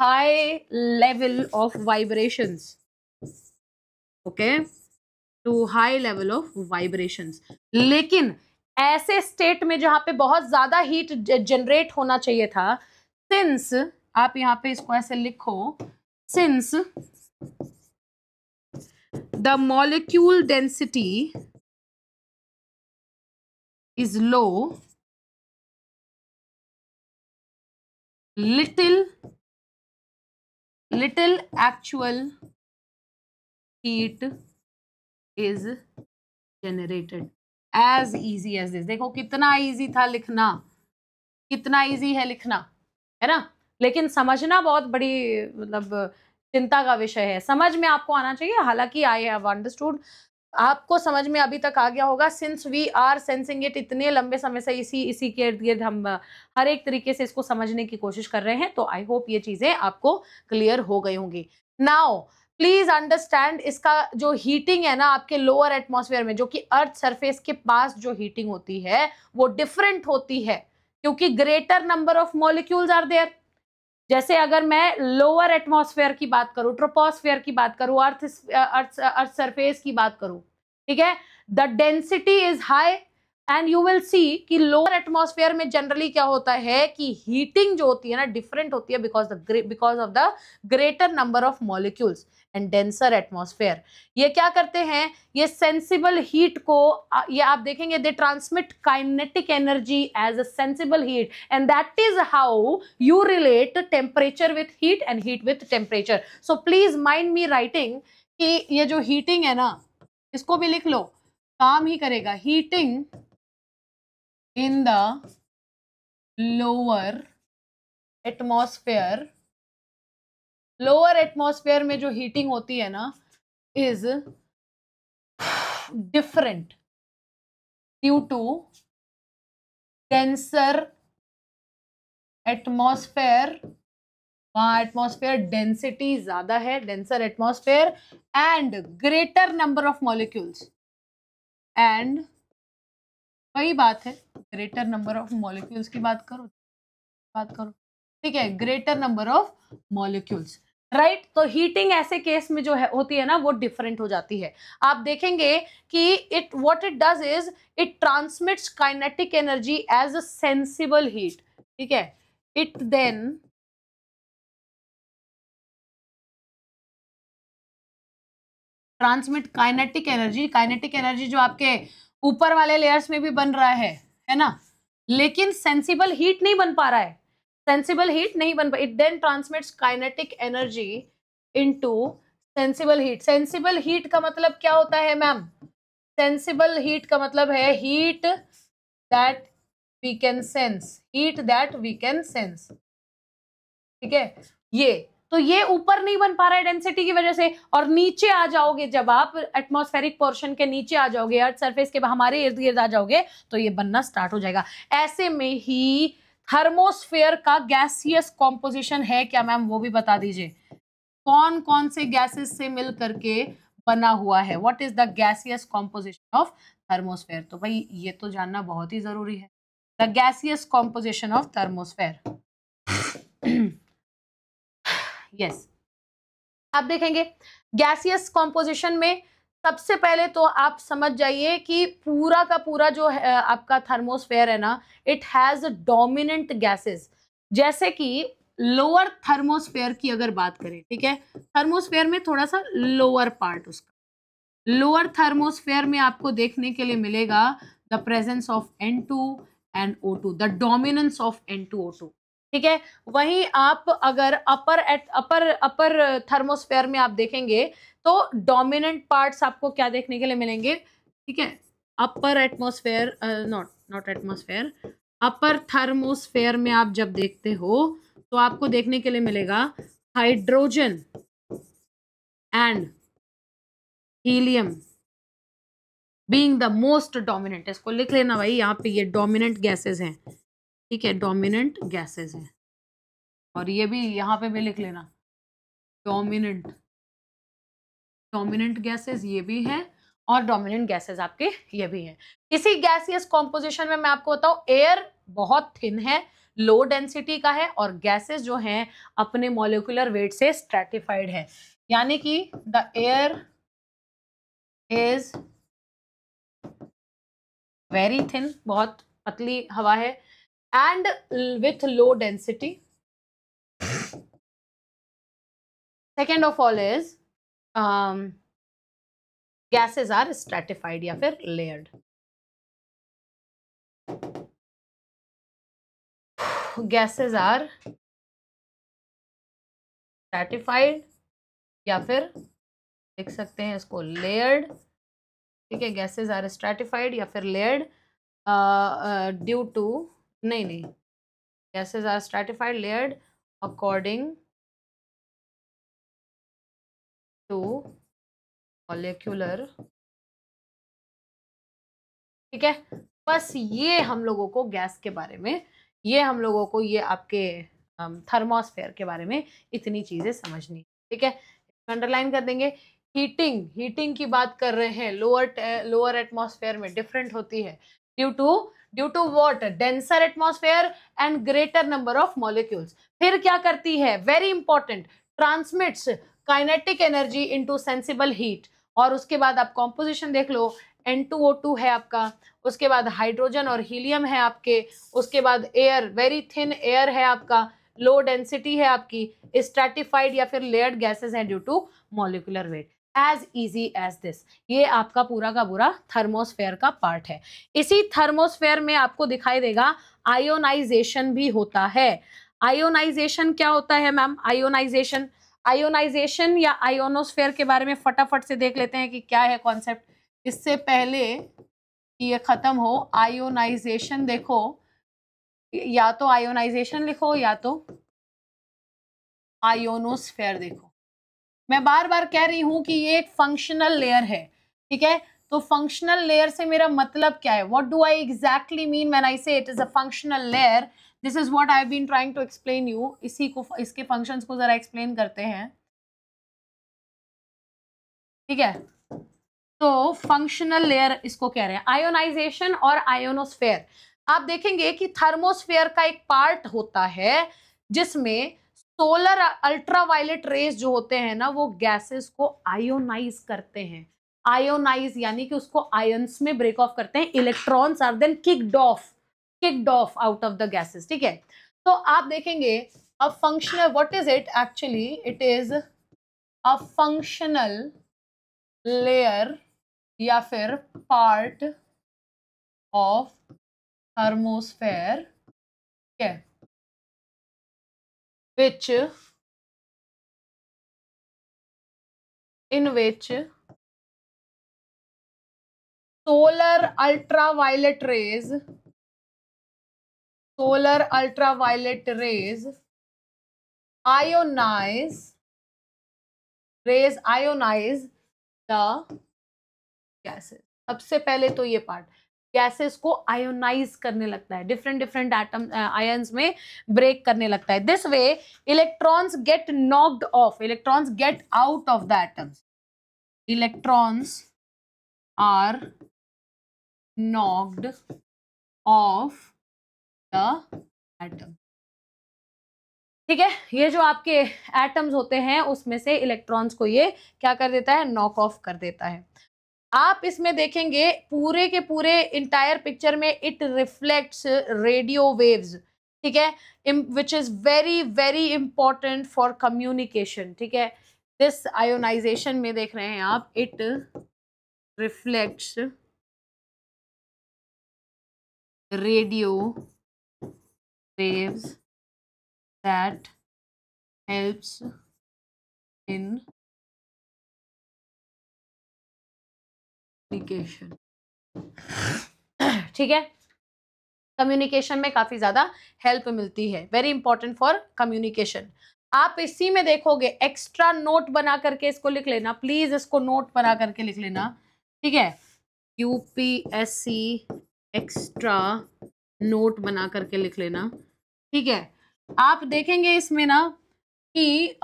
high level of vibrations, okay, to high level of vibrations। लेकिन ऐसे स्टेट में जहां पे बहुत ज्यादा हीट जनरेट होना चाहिए था, सिंस आप यहां पे इसको ऐसे लिखो, since the molecule density is low, little actual heat is generated. As easy as this. देखो कितना इजी था लिखना, कितना इजी है लिखना, है ना, लेकिन समझना बहुत बड़ी मतलब चिंता का विषय है। समझ में आपको आना चाहिए, हालांकि आई हैव अंडरस्टूड, आपको समझ में अभी तक आ गया होगा, since we are sensing it, इतने लंबे समय से इसी के इर्द गिर्द हम हर एक तरीके से इसको समझने की कोशिश कर रहे हैं। तो आई होप ये चीजें आपको क्लियर हो गई होंगी। नाउ प्लीज अंडरस्टैंड, इसका जो हीटिंग है ना आपके लोअर एटमॉस्फेयर में, जो कि अर्थ सरफेस के पास जो हीटिंग होती है वो डिफरेंट होती है, क्योंकि greater number of molecules are there. जैसे अगर मैं लोअर एटमॉस्फेयर की बात करूं, ट्रोपोस्फेयर की बात करूं, अर्थ सरफेस की बात करूं, ठीक है, the density is high and you will see कि लोअर एटमॉस्फेयर में जनरली क्या होता है कि हीटिंग जो होती है ना डिफरेंट होती है, because of the greater number of molecules and denser atmosphere. ये क्या करते हैं, ये सेंसिबल हीट को, ये आप देखेंगे, they transmit kinetic energy as a sensible heat, and that is how you relate temperature with heat and heat with temperature. So please mind me writing कि ये जो हीटिंग है ना, इसको भी लिख लो, काम ही करेगा। Heating in the lower atmosphere, lower atmosphere में जो हीटिंग होती है ना is different due to denser atmosphere, वहां एटमॉस्फेयर डेंसिटी ज्यादा है, denser atmosphere, and greater number of molecules, and वही बात है, ग्रेटर नंबर ऑफ मॉलिक्यूल्स की बात करो, ठीक है, greater number of molecules, right. तो हीटिंग ऐसे केस में जो है होती है ना, वो डिफरेंट हो जाती है। आप देखेंगे कि it what it does is it transmits kinetic energy as a sensible heat, ठीक है। It then transmit kinetic energy जो आपके ऊपर वाले लेयर्स में भी बन रहा है ना, लेकिन सेंसिबल हीट नहीं बन पा रहा है, सेंसिबल हीट नहीं बन पा, it then transmits kinetic energy into sensible heat. Sensible heat का मतलब क्या होता है मैम? सेंसिबल हीट का मतलब है heat that we can sense, heat that we can sense, ठीक है। ये ऊपर नहीं बन पा रहा है डेंसिटी की वजह से, और नीचे आ जाओगे जब आप एटमॉस्फेरिक पोर्शन के नीचे आ जाओगे, अर्थ सरफेस के हमारे इर्द गिर्द आ जाओगे, तो ये बनना स्टार्ट हो जाएगा। ऐसे में ही थर्मोस्फेयर का गैसियस कॉम्पोजिशन है क्या मैम, वो भी बता दीजिए। कौन कौन से गैसेस से मिल करके बना हुआ है, what is the gaseous composition of thermosphere? तो भाई ये तो जानना बहुत ही जरूरी है, the gaseous composition of thermosphere. Yes, आप देखेंगे गैसियस कॉम्पोजिशन में सबसे पहले तो आप समझ जाइए कि पूरा का पूरा जो है आपका थर्मोस्फेयर है ना, इट हैज डोमिनेंट गैसेस। जैसे कि लोअर थर्मोस्फेयर की अगर बात करें, ठीक है, थर्मोस्फेयर में थोड़ा सा लोअर पार्ट, उसका लोअर थर्मोस्फेयर में आपको देखने के लिए मिलेगा the presence of N2 and O2, the dominance of N2O2, ठीक है। वहीं आप अगर अपर थर्मोस्फेयर में आप देखेंगे तो डोमिनेंट पार्ट्स आपको क्या देखने के लिए मिलेंगे, ठीक है। Upper atmosphere not atmosphere, upper thermosphere में आप जब देखते हो तो आपको देखने के लिए मिलेगा hydrogen and helium being the most dominant. इसको लिख लेना भाई, यहाँ पे ये डोमिनेंट गैसेस हैं, ठीक है, डोमिनेंट गैसेस हैं। और ये भी यहाँ पे भी लिख लेना, डोमिनेंट गैसेस ये भी हैं, और डोमिनेंट गैसेस आपके ये भी हैं। इसी गैसियस कॉम्पोजिशन में मैं आपको बताऊं, एयर बहुत थिन है, लो डेंसिटी का है, और गैसेस जो हैं अपने मॉलिक्यूलर वेट से स्ट्रैटिफाइड है, यानी कि the air is very thin, बहुत पतली हवा है, and with low density. Second of all is gases are stratified या फिर layered. Gases are stratified या फिर लिख सकते हैं इसको layered, ठीक है। gases are stratified या फिर layered due to नहीं gases are stratified layered according to molecular, ठीक है। बस ये हम लोगों को गैस के बारे में, ये हम लोगों को ये आपके थर्मोस्फेयर के बारे में इतनी चीजें समझनी, ठीक है। अंडरलाइन कर देंगे। हीटिंग की बात कर रहे हैं, लोअर एटमॉस्फेयर में डिफरेंट होती है due to what, denser atmosphere and greater number of molecules. फिर क्या करती है, very important, transmits kinetic energy into sensible heat. और उसके बाद आप कॉम्पोजिशन देख लो, N2O2 है आपका, उसके बाद हाइड्रोजन और हीलियम है आपके, उसके बाद एयर, वेरी थिन एयर है आपका, लो डेंसिटी है आपकी, स्ट्रैटिफाइड या फिर लेयर्ड गैसेस हैं due to molecular weight. As easy as this, ये आपका पूरा का पूरा थर्मोस्फेयर का पार्ट है। इसी थर्मोस्फेयर में आपको दिखाई देगा आयोनाइजेशन भी होता है। आयोनाइजेशन क्या होता है मैम? आयोनाइजेशन या आयोनोस्फेयर के बारे में फटाफट से देख लेते हैं कि क्या है कॉन्सेप्ट, इससे पहले कि ये खत्म हो। आयोनाइजेशन देखो, या तो आयोनाइजेशन लिखो या तो आयोनोस्फेयर देखो। मैं बार बार कह रही हूं कि ये एक फंक्शनल लेयर है, ठीक है। तो फंक्शनल लेयर से मेरा मतलब क्या है, what do I exactly mean when I say it is a functional layer? This is what I have been trying to explain you. इसी को, इसके फंक्शंस को जरा एक्सप्लेन करते हैं, ठीक है। तो फंक्शनल लेयर इसको कह रहे हैं। आयोनाइजेशन और आयोनोस्फेयर, आप देखेंगे कि थर्मोस्फेयर का एक पार्ट होता है जिसमें सोलर अल्ट्रावायलेट रेज जो होते हैं ना, वो गैसेस को आयोनाइज करते हैं। आयोनाइज यानी कि उसको आयंस में ब्रेक ऑफ करते हैं। Electrons are then kicked off out of the gases, ठीक है। तो आप देखेंगे a functional, what is it actually, it is a functional layer या फिर पार्ट ऑफ थर्मोस्फेयर, ठीक है, which in which solar ultraviolet rays ionize the gases। सबसे पहले तो ये पार्ट गैसेस को आयोनाइज करने लगता है, डिफरेंट डिफरेंट एटम आयंस में ब्रेक करने लगता है। This way electrons get knocked off, electrons get out of the atoms, electrons are knocked off the atom, ठीक है। ये जो आपके एटम्स होते हैं उसमें से इलेक्ट्रॉन्स को ये क्या कर देता है, नॉक ऑफ कर देता है। आप इसमें देखेंगे पूरे के पूरे इंटायर पिक्चर में इट रिफ्लेक्ट्स रेडियो वेव्स, ठीक है, which is very very important for communication, ठीक है। दिस आयोनाइजेशन में देख रहे हैं आप, it reflects radio waves that helps in communication, ठीक है। कम्युनिकेशन में काफी ज्यादा हेल्प मिलती है, वेरी इंपॉर्टेंट फॉर कम्युनिकेशन। आप इसी में देखोगे, एक्स्ट्रा नोट बना करके इसको लिख लेना प्लीज, इसको नोट बना करके लिख लेना, ठीक है। यूपीएससी एक्स्ट्रा नोट बना करके लिख लेना, ठीक है। आप देखेंगे इसमें ना कि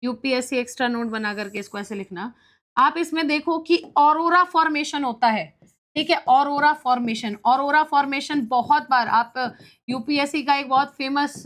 यूपीएससी एक्स्ट्रा नोट बना करके इसको ऐसे लिखना, आप इसमें देखो कि ऑरोरा फॉर्मेशन होता है, ठीक है। ऑरोरा फॉर्मेशन बहुत बार आप यूपीएससी का एक बहुत फेमस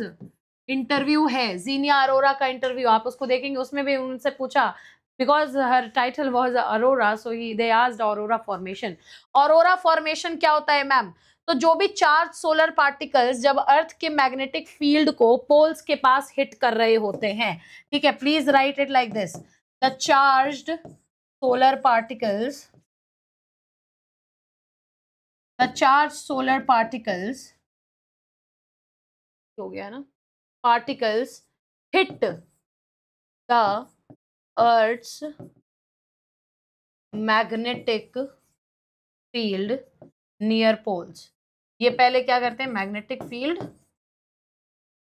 इंटरव्यू है, जीनिया अरोरा का इंटरव्यू, आप उसको देखेंगे, उसमें भी उनसे पूछा, because her title was Aurora, so they asked Aurora formation। Aurora formation क्या होता है मैम, तो जो भी चार्ज सोलर पार्टिकल्स जब अर्थ के मैग्नेटिक फील्ड को पोल्स के पास हिट कर रहे होते हैं, ठीक है, please write it like this, the charged solar particles, हो गया ना, particles hit the Earth's magnetic field near poles. ये पहले क्या करते हैं, मैग्नेटिक फील्ड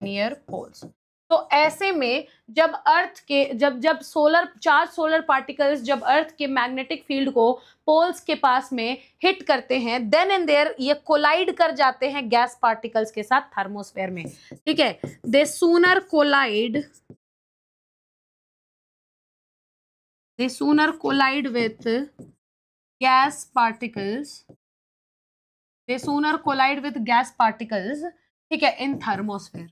नियर पोल्स। तो ऐसे में जब अर्थ के जब सोलर पार्टिकल्स जब अर्थ के मैग्नेटिक फील्ड को पोल्स के पास में हिट करते हैं, देन एंड देयर ये कोलाइड कर जाते हैं गैस पार्टिकल्स के साथ थर्मोस्फेयर में, ठीक है। They sooner collide with gas particles, ठीक है, इन थर्मोस्फेयर।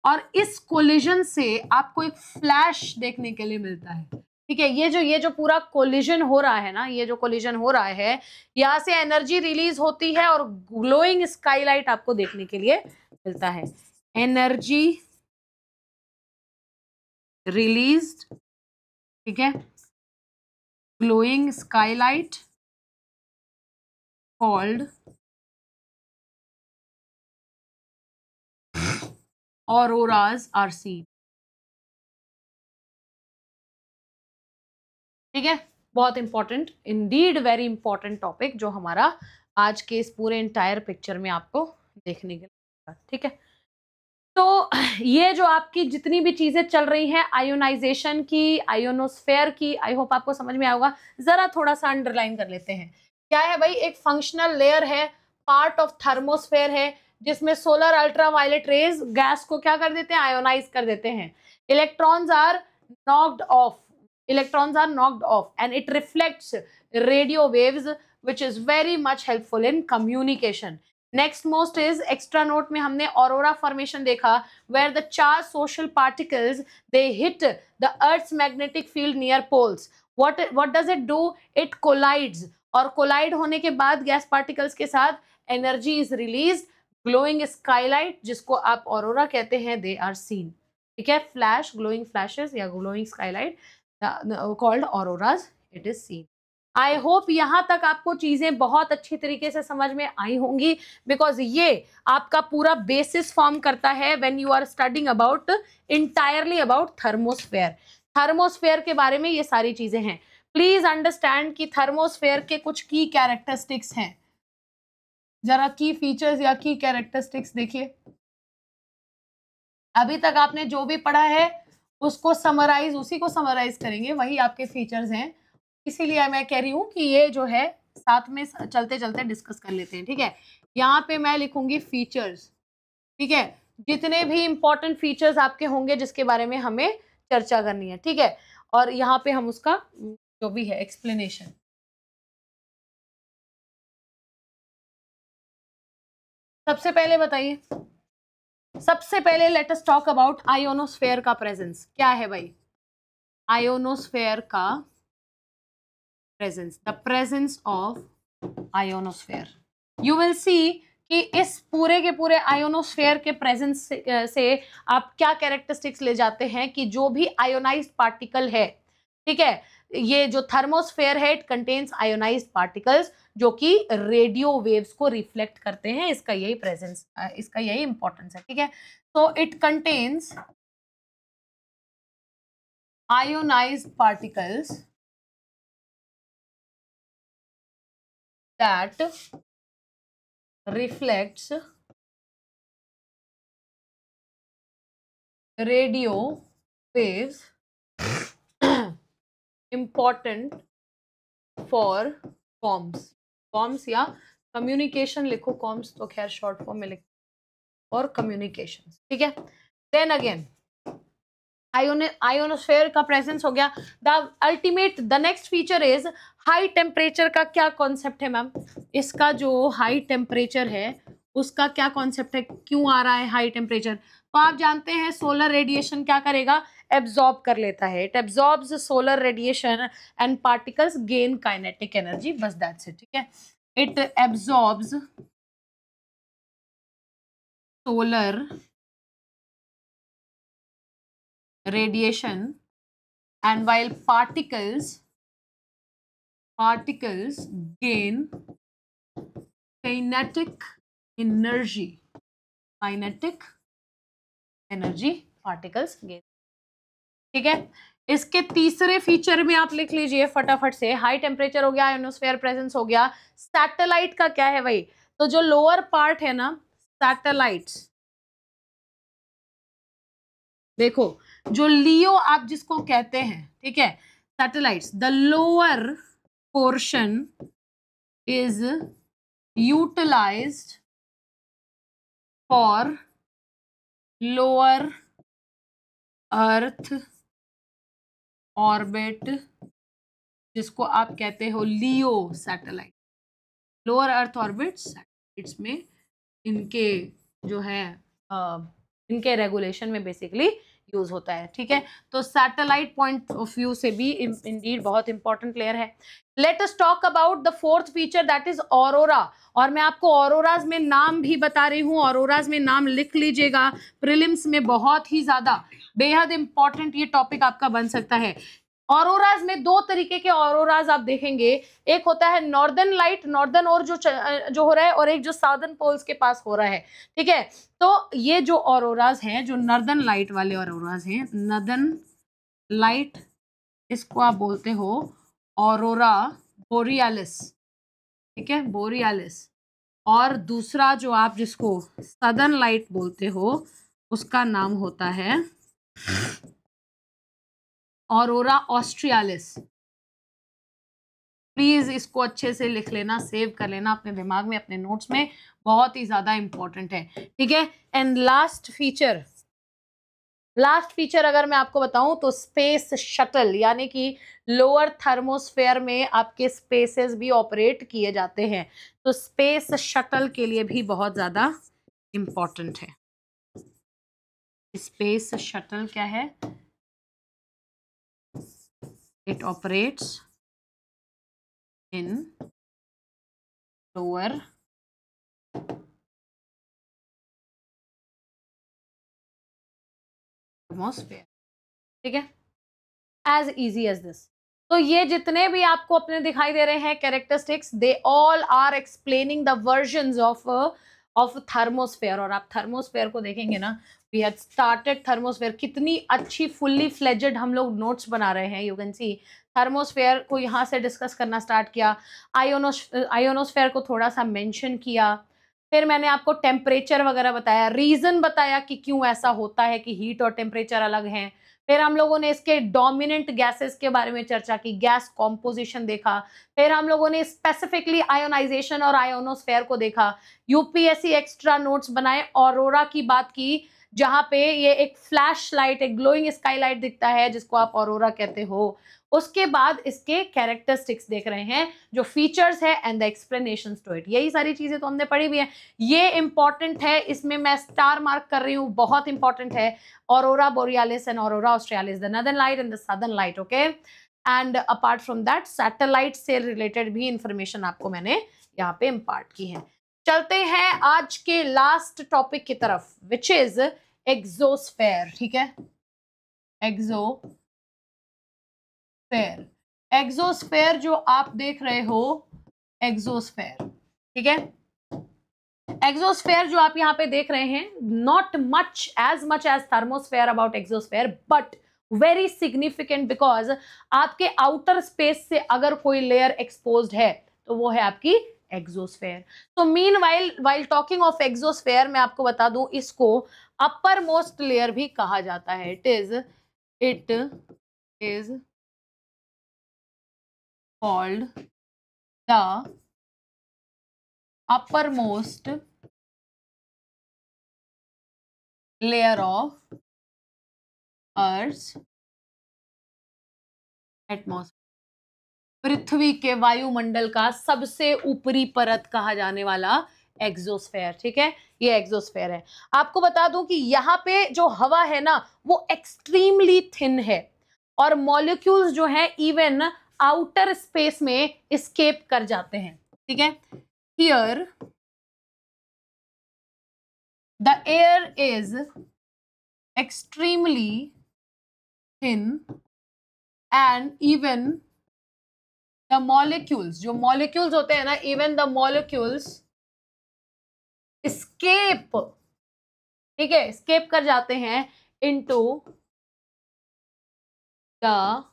और इस कोलिजन से आपको एक फ्लैश देखने के लिए मिलता है, ठीक है। ये जो पूरा कोलिजन हो रहा है ना, ये जो कोलिजन हो रहा है, यहाँ से एनर्जी रिलीज होती है और ग्लोइंग स्काईलाइट आपको देखने के लिए मिलता है। एनर्जी रिलीज्ड, ठीक है, glowing skylight called auroras are seen, ठीक है। बहुत important, Indeed very important topic जो हमारा आज के इस पूरे इंटायर पिक्चर में आपको देखने के लिए, ठीक है। तो ये जो आपकी जितनी भी चीजें चल रही हैं आयोनाइजेशन की, आयोनोस्फेयर की, आई होप आपको समझ में आएगा। जरा थोड़ा सा अंडरलाइन कर लेते हैं, क्या है भाई, एक फंक्शनल लेयर है, पार्ट ऑफ थर्मोस्फेयर है, जिसमें सोलर अल्ट्रावायलेट रेज गैस को क्या कर देते हैं, आयोनाइज कर देते हैं। Electrons are knocked off, electrons are knocked off and it reflects radio waves which is very much helpful in communication. Next most is extra note में हमने aurora formation देखा where the charged social particles they hit the earth's magnetic field near poles. What does it do? It collides और collide होने के बाद gas particles के साथ energy is released. Glowing skylight जिसको आप aurora कहते हैं they are seen. ठीक है, flash, glowing flashes या glowing skylight called auroras it is seen. I hope यहाँ तक आपको चीजें बहुत अच्छी तरीके से समझ में आई होंगी बिकॉज ये आपका पूरा बेसिस फॉर्म करता है when you are studying about entirely about thermosphere. Thermosphere के बारे में ये सारी चीजें हैं. प्लीज अंडरस्टैंड कि थर्मोस्फेयर के कुछ की कैरेक्टरिस्टिक्स हैं. जरा की फीचर्स या की कैरेक्टरिस्टिक्स देखिए. अभी तक आपने जो भी पढ़ा है उसको समराइज, उसी को समराइज करेंगे, वही आपके फीचर्स हैं. इसीलिए मैं कह रही हूँ कि ये जो है साथ में चलते चलते डिस्कस कर लेते हैं. ठीक है, यहाँ पे मैं लिखूंगी फीचर्स. ठीक है, जितने भी इंपॉर्टेंट फीचर्स आपके होंगे जिसके बारे में हमें चर्चा करनी है. ठीक है, और यहाँ पे हम उसका जो भी है एक्सप्लेनेशन. सबसे पहले बताइए, सबसे पहले let us talk about ionosphere का प्रेजेंस. क्या है भाई आयोनोस्फेयर का presence, the presence of ionosphere. You will see कि इस पूरे के पूरे आयोनोस्फेयर के प्रेजेंस से आप क्या कैरेक्टरिस्टिक्स ले जाते हैं कि जो भी आयोनाइज्ड पार्टिकल है, ठीक है, ये जो थर्मोस्फेयर है इट कंटेन्स आयोनाइज्ड पार्टिकल्स जो कि रेडियो वेव्स को रिफ्लेक्ट करते हैं. इसका यही प्रेजेंस, इसका यही इंपॉर्टेंस है. ठीक है, तो it contains ionised particles that reflects radio waves important for comms या communication लिखो. comms तो खैर शॉर्ट फॉर्म में लिखो और communication. ठीक है, then again आयोनोस्फेयर का प्रेजेंस हो गया. The ultimate the next feature is high temperature का क्या कॉन्सेप्ट है मैम? इसका जो हाई टेम्परेचर है उसका क्या कॉन्सेप्ट है, क्यों आ रहा है हाई टेम्परेचर? तो आप जानते हैं सोलर रेडिएशन क्या करेगा, एब्जॉर्ब कर लेता है. It absorbs solar radiation and particles gain kinetic energy. बस दैट्स इट. ठीक है, it absorbs solar radiation and while particles gain kinetic energy particles gain. ठीक है, इसके तीसरे फीचर में आप लिख लीजिए फटाफट से. हाई टेम्परेचर हो गया, आयोनोस्फेयर प्रेजेंस हो गया. सैटेलाइट का क्या है भाई? तो जो लोअर पार्ट है ना सैटेलाइट्स, देखो जो लियो आप जिसको कहते हैं, ठीक है, satellites, the lower portion is utilised for lower earth orbit, जिसको आप कहते हो LEO satellite. Lower earth orbit satellites में इनके जो है इनके रेगुलेशन में बेसिकली यूज होता है. ठीक है, तो सैटेलाइट पॉइंट ऑफ व्यू से भी इंडीड बहुत इंपॉर्टेंट लेयर है. Let us talk about the fourth feature that is aurora. और मैं आपको ऑरोराज में नाम भी बता रही हूँ, ऑरोराज में नाम लिख लीजिएगा. प्रीलिम्स में बहुत ही ज्यादा बेहद इंपॉर्टेंट ये टॉपिक आपका बन सकता है. ऑरोराज में दो तरीके के ऑरोराज आप देखेंगे. एक होता है नॉर्दर्न लाइट, नॉर्दर्न और जो हो रहा है, और एक जो साउदर्न पोल्स के पास हो रहा है. ठीक है, तो ये जो ऑरोराज हैं, जो नॉर्दर्न लाइट वाले ऑरोराज हैं, नॉर्दर्न लाइट, इसको आप बोलते हो ऑरोरा बोरियालिस. ठीक है, बोरियालिस. और दूसरा जो आप जिसको सदर्न लाइट बोलते हो उसका नाम होता है ऑरोरा ऑस्ट्रियालिस. प्लीज इसको अच्छे से लिख लेना, सेव कर लेना अपने दिमाग में, अपने नोट्स में, बहुत ही ज्यादा इंपॉर्टेंट है. ठीक है, and last feature last feature अगर मैं आपको बताऊं तो स्पेस शटल, यानी कि लोअर थर्मोस्फेयर में आपके स्पेसेस भी ऑपरेट किए जाते हैं, तो स्पेस शटल के लिए भी बहुत ज्यादा इंपॉर्टेंट है। स्पेस शटल क्या है? It operates in lower atmosphere, ठीक है, एज इजी एज दिस। तो ये जितने भी आपको अपने दिखाई दे रहे हैं characteristics, they all are explaining the versions of thermosphere. और आप थर्मोस्फेयर को देखेंगे ना, वी हैड स्टार्टेड थर्मोस्फेयर, कितनी अच्छी फुल्ली फ्लेजेड हम लोग नोट्स बना रहे हैं। यू कैन सी थर्मोस्फेयर को यहाँ से डिस्कस करना स्टार्ट किया, आयोनोस्फेयर को थोड़ा सा मेंशन किया, फिर मैंने आपको टेम्परेचर वगैरह बताया, रीजन बताया कि क्यों ऐसा होता है कि हीट और टेम्परेचर अलग हैं। फिर हम लोगों ने इसके डोमिनेंट गैसेस के बारे में चर्चा की, गैस कॉम्पोजिशन देखा। फिर हम लोगों ने स्पेसिफिकली आयोनाइजेशन और आयोनोस्फेयर को देखा। यूपीएससी एक्स्ट्रा नोट्स बनाए, ऑरोरा की बात की, जहां पे ये एक फ्लैश लाइट, एक ग्लोइंग स्काईलाइट दिखता है जिसको आप ऑरोरा कहते हो। उसके बाद इसके कैरेक्टरिस्टिक्स देख रहे हैं, जो फीचर्स है and the explanations to it. यही सारी चीजें तो हमने पढ़ी भी है, ये इंपॉर्टेंट है, इसमें मैं स्टार मार्क कर रही हूँ, बहुत इंपॉर्टेंट है। Aurora borealis and aurora australis, the northern light and the southern light, okay? And apart from that, satellite से related भी information आपको मैंने यहाँ पे impart की है। चलते हैं आज के लास्ट टॉपिक की तरफ, which is exosphere, ठीक है? exosphere जो आप देख रहे हो, exosphere, ठीक है? एक्सोस्फेयर जो आप यहाँ पे देख रहे हैं, not much as thermosphere about exosphere, but very significant, because आपके आउटर स्पेस से अगर कोई लेयर एक्सपोज्ड है तो वो है आपकी एक्सोस्फेयर। तो mean while talking of exosphere, मैं आपको बता दूं, इसको अपर मोस्ट लेयर भी कहा जाता है। It is called the uppermost layer of Earth's atmosphere, पृथ्वी के वायुमंडल का सबसे ऊपरी परत कहा जाने वाला एक्सोस्फेयर, ठीक है? ये एक्सोस्फेयर है। आपको बता दूं कि यहाँ पे जो हवा है ना, वो एक्सट्रीमली थिन है, और मॉलिक्यूल्स जो हैं इवन आउटर स्पेस में एस्केप कर जाते हैं, ठीक है? Here the air is extremely thin and even the molecules, जो molecules होते हैं ना, even the molecules escape, ठीक है, escape कर जाते हैं into the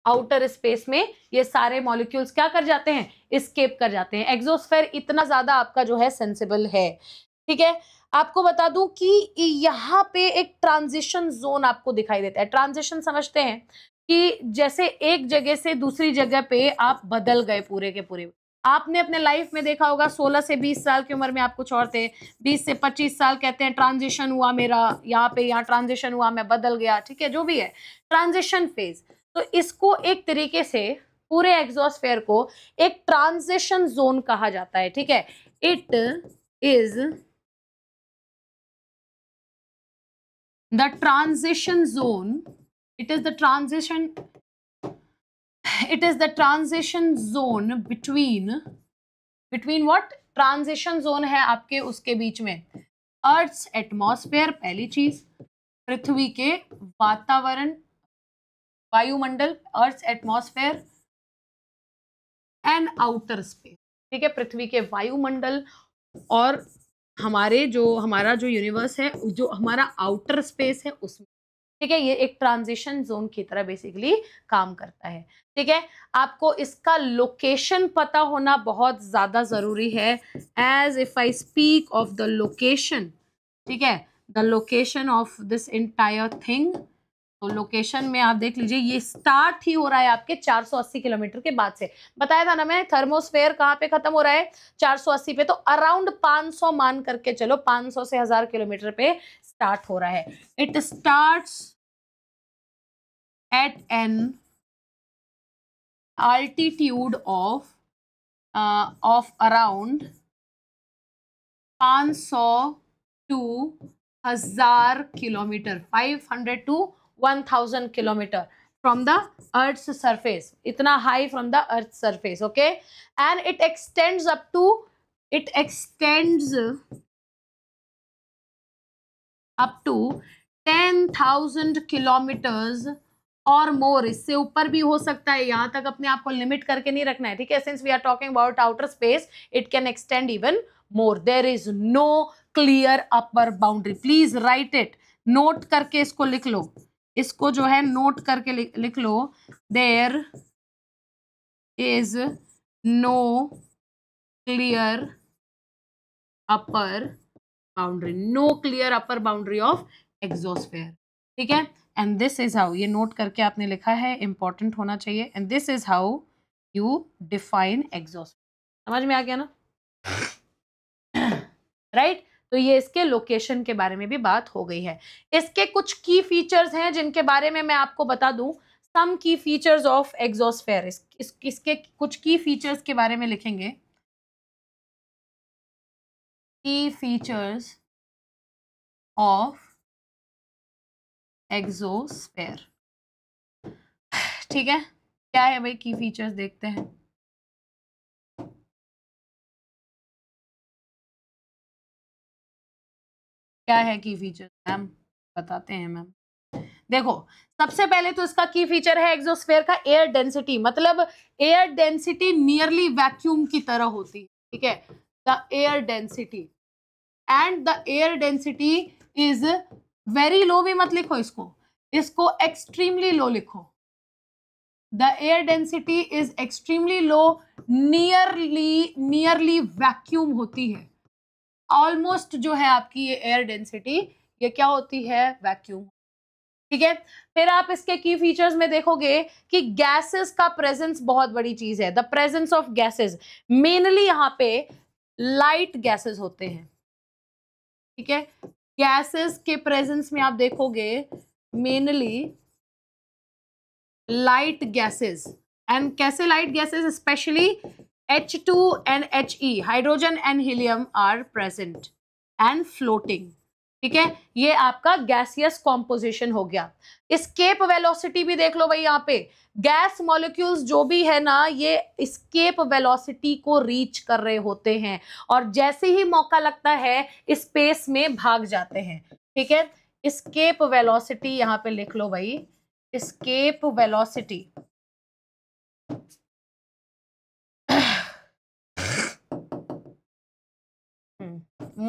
आउटर स्पेस में। ये सारे मॉलिक्यूल्स क्या कर जाते हैं? एस्केप कर जाते हैं। एक्सोस्फेयर इतना ज्यादा आपका जो है सेंसिबल है, ठीक है? आपको बता दूं कि यहाँ पे एक ट्रांजिशन जोन आपको दिखाई देता है। ट्रांजिशन समझते हैं कि जैसे एक जगह से दूसरी जगह पे आप बदल गए पूरे के पूरे। आपने अपने लाइफ में देखा होगा, 16 से 20 साल की उम्र में आप कुछ और थे, 20 से 25 साल कहते हैं ट्रांजिशन हुआ मेरा, यहाँ पे यहाँ ट्रांजिशन हुआ, मैं बदल गया, ठीक है? जो भी है ट्रांजिशन फेज। तो इसको एक तरीके से पूरे एक्सोस्फेयर को एक ट्रांजिशन जोन कहा जाता है, ठीक है? It is the transition zone, it is the transition zone between what? Transition zone है आपके उसके बीच में अर्थ्स एटमॉस्फेयर, पहली चीज, पृथ्वी के वातावरण, वायुमंडल, earth atmosphere and outer space, ठीक है? पृथ्वी के वायुमंडल और हमारा जो यूनिवर्स है, जो हमारा आउटर स्पेस है उसमें, ठीक है? ये एक ट्रांजिशन जोन की तरह बेसिकली काम करता है, ठीक है? आपको इसका लोकेशन पता होना बहुत ज्यादा जरूरी है। As if I speak of the location, ठीक है, the location of this entire thing, तो लोकेशन में आप देख लीजिए, ये स्टार्ट ही हो रहा है आपके 480 किलोमीटर के बाद से। बताया था ना मैं, थर्मोस्फेयर कहाँ पे खत्म हो रहा है, 480 पे। तो अराउंड 500 मान करके चलो, 500 से 1000 किलोमीटर पे स्टार्ट हो रहा है। It starts at an altitude of around 500 to 1000 kilometre, 500 to 1000 kilometre from the earth's surface, इतना high from the earth's surface, okay? And it extends up to 10,000 kilometres और मोर, इससे ऊपर भी हो सकता है। यहां तक अपने आप को लिमिट करके नहीं रखना है, ठीक है? Since we are talking about outer space, it can extend even more. There is no clear upper boundary. Please write it, note करके इसको लिख लो, इसको जो है नोट करके लिख लो। There is no clear upper boundary, no clear upper boundary of exosphere, ठीक है? एंड दिस इज हाउ, ये नोट करके आपने लिखा है, इंपॉर्टेंट होना चाहिए। And this is how you define exosphere. समझ में आ गया ना? राइट तो ये इसके लोकेशन के बारे में भी बात हो गई है। इसके कुछ की फीचर्स हैं जिनके बारे में मैं आपको बता दूं। सम की फीचर्स ऑफ एक्सोस्फेयर, इसके कुछ की फीचर्स के बारे में लिखेंगे। की फीचर्स ऑफ एक्सोस्फेयर, ठीक है? क्या है भाई की फीचर्स, देखते हैं। क्या है की फीचर्स मैम, बताते हैं मैम। देखो, सबसे पहले तो इसका की फीचर है एक्सोस्फेयर का एयर डेंसिटी, मतलब एयर डेंसिटी नियरली वैक्यूम की तरह होती है, ठीक है? The air density, and the air density is very low भी मत लिखो इसको एक्सट्रीमली लो लिखो। The air density is extremely low, nearly vacuum होती है। ऑलमोस्ट जो है आपकी ये एयर डेंसिटी, ये क्या होती है, वैक्यूम, ठीक है? फिर आप इसके की फीचर्स में देखोगे कि गैसेस का प्रेजेंस बहुत बड़ी चीज है। The presence of gases, mainly यहाँ पे लाइट गैसेस होते हैं, ठीक है? गैसेस के प्रेजेंस में आप देखोगे मेनली लाइट गैसेस। एंड कैसे light gases, specially H2 and He, hydrogen and helium are present and floating, ठीक है? ये आपका गैसियस कॉम्पोजिशन हो गया। एस्केप वेलोसिटी भी देख लो भाई, यहाँ पे गैस मॉलिक्यूल्स जो भी है ना, ये एस्केप वेलोसिटी को रीच कर रहे होते हैं, और जैसे ही मौका लगता है स्पेस में भाग जाते हैं, ठीक है? एस्केप वेलोसिटी यहाँ पे लिख लो भाई, escape velocity.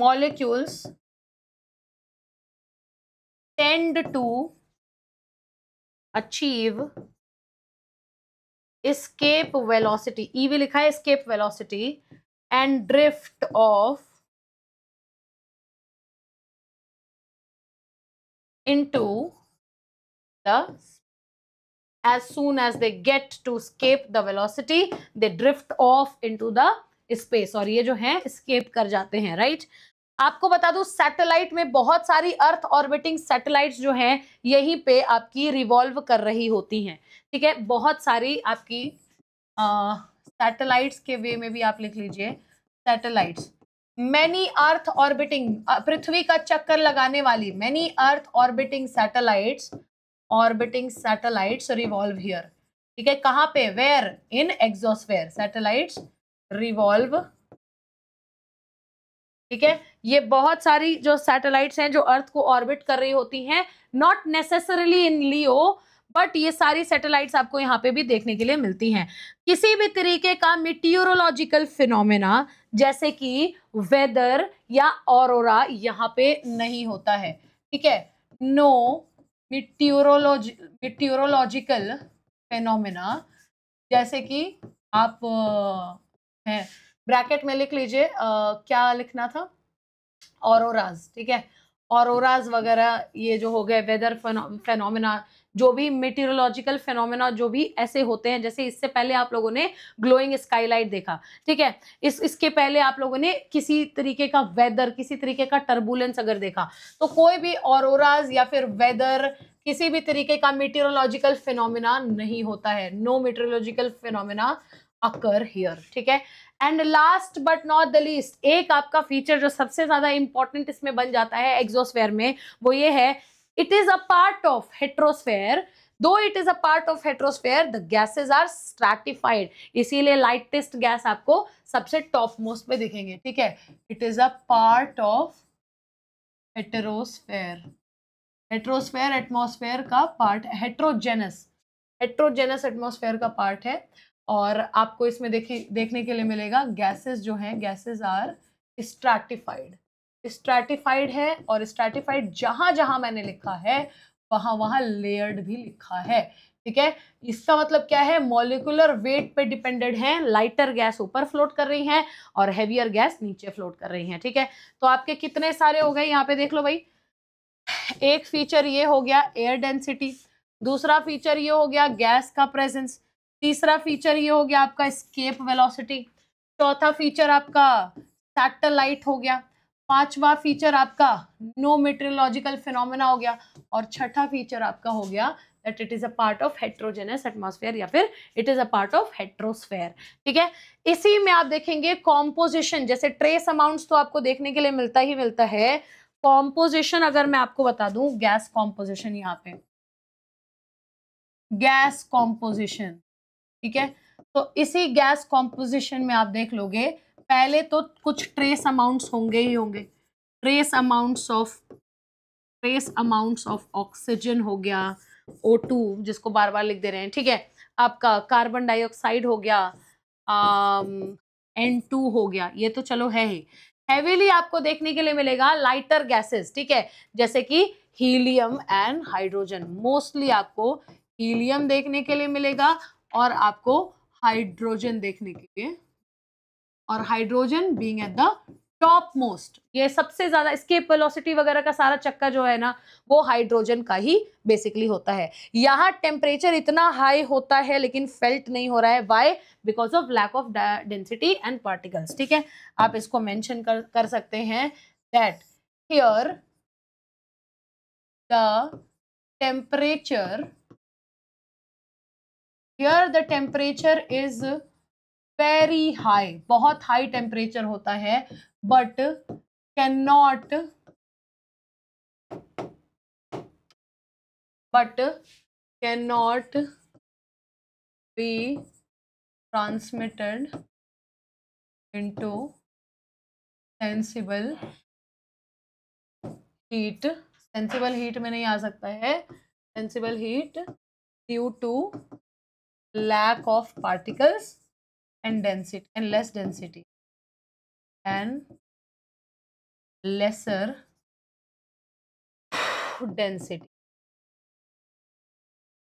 molecules tend to achieve escape velocity, E भी लिखा है, escape velocity and drift off into the, as soon as they get to escape the velocity they drift off into the space, और ये जो है escape कर जाते हैं, राइट? आपको बता दूं, सैटेलाइट में बहुत सारी अर्थ ऑर्बिटिंग सैटेलाइट्स जो हैं यहीं पे आपकी रिवॉल्व कर रही होती हैं, ठीक है? बहुत सारी आपकी सैटेलाइट्स के वे में भी आप लिख लीजिए सैटेलाइट्स। मैनी अर्थ ऑर्बिटिंग, पृथ्वी का चक्कर लगाने वाली, many earth orbiting satellites revolve here, ठीक है? कहाँ पे, where, in exosphere, satellites revolve, ठीक है? ये बहुत सारी जो सैटेलाइट्स हैं जो अर्थ को ऑर्बिट कर रही होती हैं, not necessarily in Leo, but ये सारी सैटेलाइट्स आपको यहाँ पे भी देखने के लिए मिलती हैं। किसी भी तरीके का मीटियोरोलॉजिकल फिनोमेना जैसे कि वेदर या ऑरोरा यहाँ पे नहीं होता है, ठीक है? नो मीटियोरोलॉजिकल फिनोमेना, जैसे कि आप हैं, ब्रैकेट में लिख लीजिए, क्या लिखना था, ऑरोराज, ठीक है? ऑरोराज वगैरह ये जो हो गए वेदर फेनोमेना, जो भी मेटीरियोलॉजिकल फिनोमेना जो भी ऐसे होते हैं, जैसे इससे पहले आप लोगों ने ग्लोइंग स्काईलाइट देखा, ठीक है, इसके पहले आप लोगों ने किसी तरीके का वेदर, किसी तरीके का टर्बुलेंस अगर देखा, तो कोई भी ऑरोराज या फिर वेदर, किसी भी तरीके का मेटीरियोलॉजिकल फिनोमेना नहीं होता है। नो मेटीरियोलॉजिकल फिनोमेना अकर हियर, ठीक है। And last but not the least, एक आपका फीचर जो सबसे ज्यादा इंपॉर्टेंट इसमें बन जाता है एक्सोस्फेयर में, वो ये है, it is a part of heterosphere. Though it is a part of heterosphere, the gases are stratified, इसीलिए लाइटेस्ट गैस आपको सबसे टॉप मोस्ट पे दिखेंगे, ठीक है। It is a part of heterosphere. Heterosphere atmosphere का पार्ट, हेट्रोजेनस एटमॉस्फेयर का part है। और आपको इसमें देखने के लिए मिलेगा गैसेस जो हैं, गैसेस आर स्ट्रैटिफाइड है, और स्ट्रैटिफाइड जहां जहां मैंने लिखा है वहां वहां लेयर्ड भी लिखा है, ठीक है। इसका मतलब क्या है, मॉलिक्यूलर वेट पे डिपेंडेड है, लाइटर गैस ऊपर फ्लोट कर रही हैं और हेवियर गैस नीचे फ्लोट कर रही हैं, ठीक है। तो आपके कितने सारे हो गए यहाँ पे देख लो भाई। एक फीचर ये हो गया एयर डेंसिटी, दूसरा फीचर ये हो गया गैस का प्रेजेंस, तीसरा फीचर ये हो गया आपका एस्केप वेलोसिटी, चौथा फीचर आपका सैटेलाइट हो गया, पांचवा फीचर आपका नो मेटेरियोलॉजिकल फिनोमेना हो गया, और छठा फीचर आपका हो गया that it is a part of heterogeneous atmosphere या फिर it is a part of heterosphere, ठीक है। इसी में आप देखेंगे कॉम्पोजिशन, जैसे ट्रेस अमाउंट्स तो आपको देखने के लिए मिलता ही मिलता है, कॉम्पोजिशन अगर मैं आपको बता दूं, गैस कॉम्पोजिशन, यहाँ पे गैस कॉम्पोजिशन, ठीक है। तो इसी गैस कॉम्पोजिशन में आप देख लोगे, पहले तो कुछ ट्रेस अमाउंट्स होंगे ही होंगे, ट्रेस अमाउंट्स ऑफ ऑक्सीजन हो गया, O2 जिसको बार बार लिख दे रहे हैं, ठीक है। आपका कार्बन डाइऑक्साइड हो गया, N2 हो गया, ये तो चलो है ही। हेवीली आपको देखने के लिए मिलेगा लाइटर गैसेस, ठीक है, जैसे कि हीलियम एंड हाइड्रोजन, मोस्टली आपको हीलियम देखने के लिए मिलेगा और आपको हाइड्रोजन देखने के लिए, और hydrogen being at the top most, ये सबसे ज्यादा एस्केप वेलोसिटी वगैरह का सारा चक्का जो है ना, वो हाइड्रोजन का ही बेसिकली होता है। यहाँ टेम्परेचर इतना हाई होता है लेकिन फेल्ट नहीं हो रहा है, why, because of lack of density and particles, ठीक है। आप इसको मेंशन कर सकते हैं that here the temperature is very high, बहुत हाई टेम्परेचर होता है, but can not be transmitted into sensible heat. Sensible heat में नहीं आ सकता है, sensible heat due to lack of particles and density and less density and lesser density,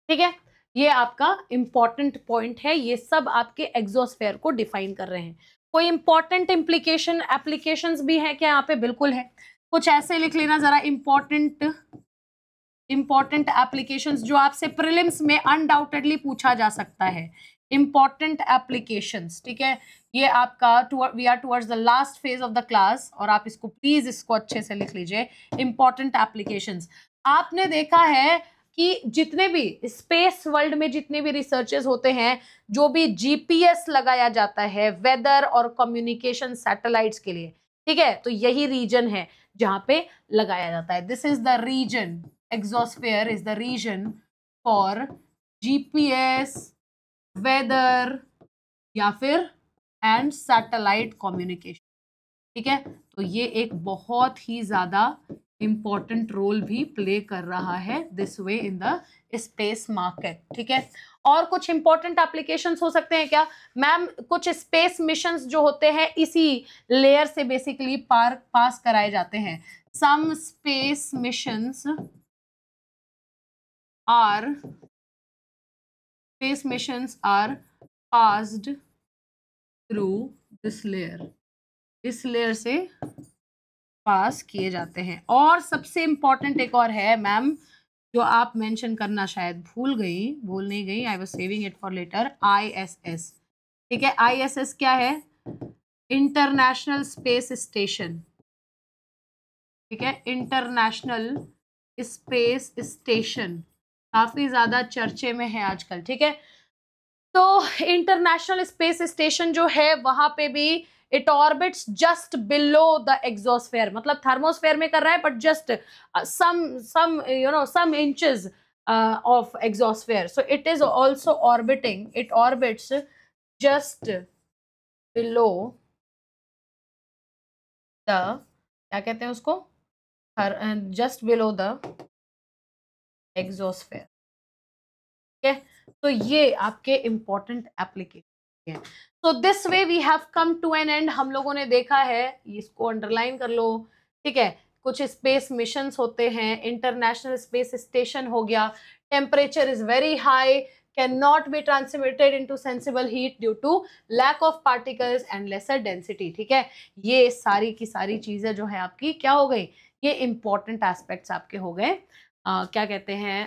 ठीक है। ये आपका इंपॉर्टेंट पॉइंट है, ये सब आपके एग्जोस्फेयर को डिफाइन कर रहे हैं। कोई इंपॉर्टेंट इम्प्लीकेशन एप्लीकेशंस भी है क्या यहाँ पे? बिल्कुल है, कुछ ऐसे लिख लेना जरा, इंपॉर्टेंट एप्लीकेशंस जो आपसे प्रीलिम्स में अनडाउटेडली पूछा जा सकता है। इंपॉर्टेंट एप्लीकेशंस, ठीक है, ये आपका we are towards the last phase of the class, और आप इसको प्लीज इसको अच्छे से लिख लीजिए। इंपॉर्टेंट एप्लीकेशंस, आपने देखा है कि जितने भी स्पेस वर्ल्ड में जितने भी रिसर्चेस होते हैं, जो भी जीपीएस लगाया जाता है वेदर और कम्युनिकेशन सैटेलाइट्स के लिए, ठीक है, तो यही रीजन है जहां पे लगाया जाता है। This is the reason, exosphere is the region for GPS, weather या फिर एंड सैटेलाइट कम्युनिकेशन, ठीक है। तो ये एक बहुत ही ज्यादा इंपॉर्टेंट रोल भी प्ले कर रहा है this way in the space market, ठीक है। और कुछ इंपॉर्टेंट एप्लीकेशंस हो सकते हैं क्या मैम? कुछ स्पेस मिशंस जो होते हैं इसी लेयर से बेसिकली पास कराए जाते हैं। Some space missions are passed through this layer, इस लेयर से पास किए जाते हैं। और सबसे इंपॉर्टेंट एक और है मैम, जो आप मेंशन करना शायद भूल नहीं गई, I was saving it for later, ISS। ठीक है, ISS क्या है? International space station. ठीक है, इंटरनेशनल स्पेस स्टेशन काफी ज्यादा चर्चे में है आजकल। ठीक है, तो इंटरनेशनल स्पेस स्टेशन जो है वहां पे भी it orbits just below the exosphere, मतलब थर्मोस्फेयर में कर रहा है but just some inches of exosphere, so it is also orbiting, it orbits just below the, क्या कहते हैं उसको, just below the exosphere। ठीक है, तो ये आपके इंपॉर्टेंट एप्लीकेशन है। तो this way we have come to an end. हम लोगों ने देखा है, इसको अंडरलाइन कर लो। ठीक है, कुछ स्पेस मिशंस होते हैं, इंटरनेशनल स्पेस स्टेशन हो गया, temperature is very high, can not be transmitted into sensible heat due to lack of particles and lesser density. ठीक है, ये सारी की सारी चीजें जो है आपकी क्या हो गई, ये इंपॉर्टेंट एस्पेक्ट्स आपके हो गए क्या कहते हैं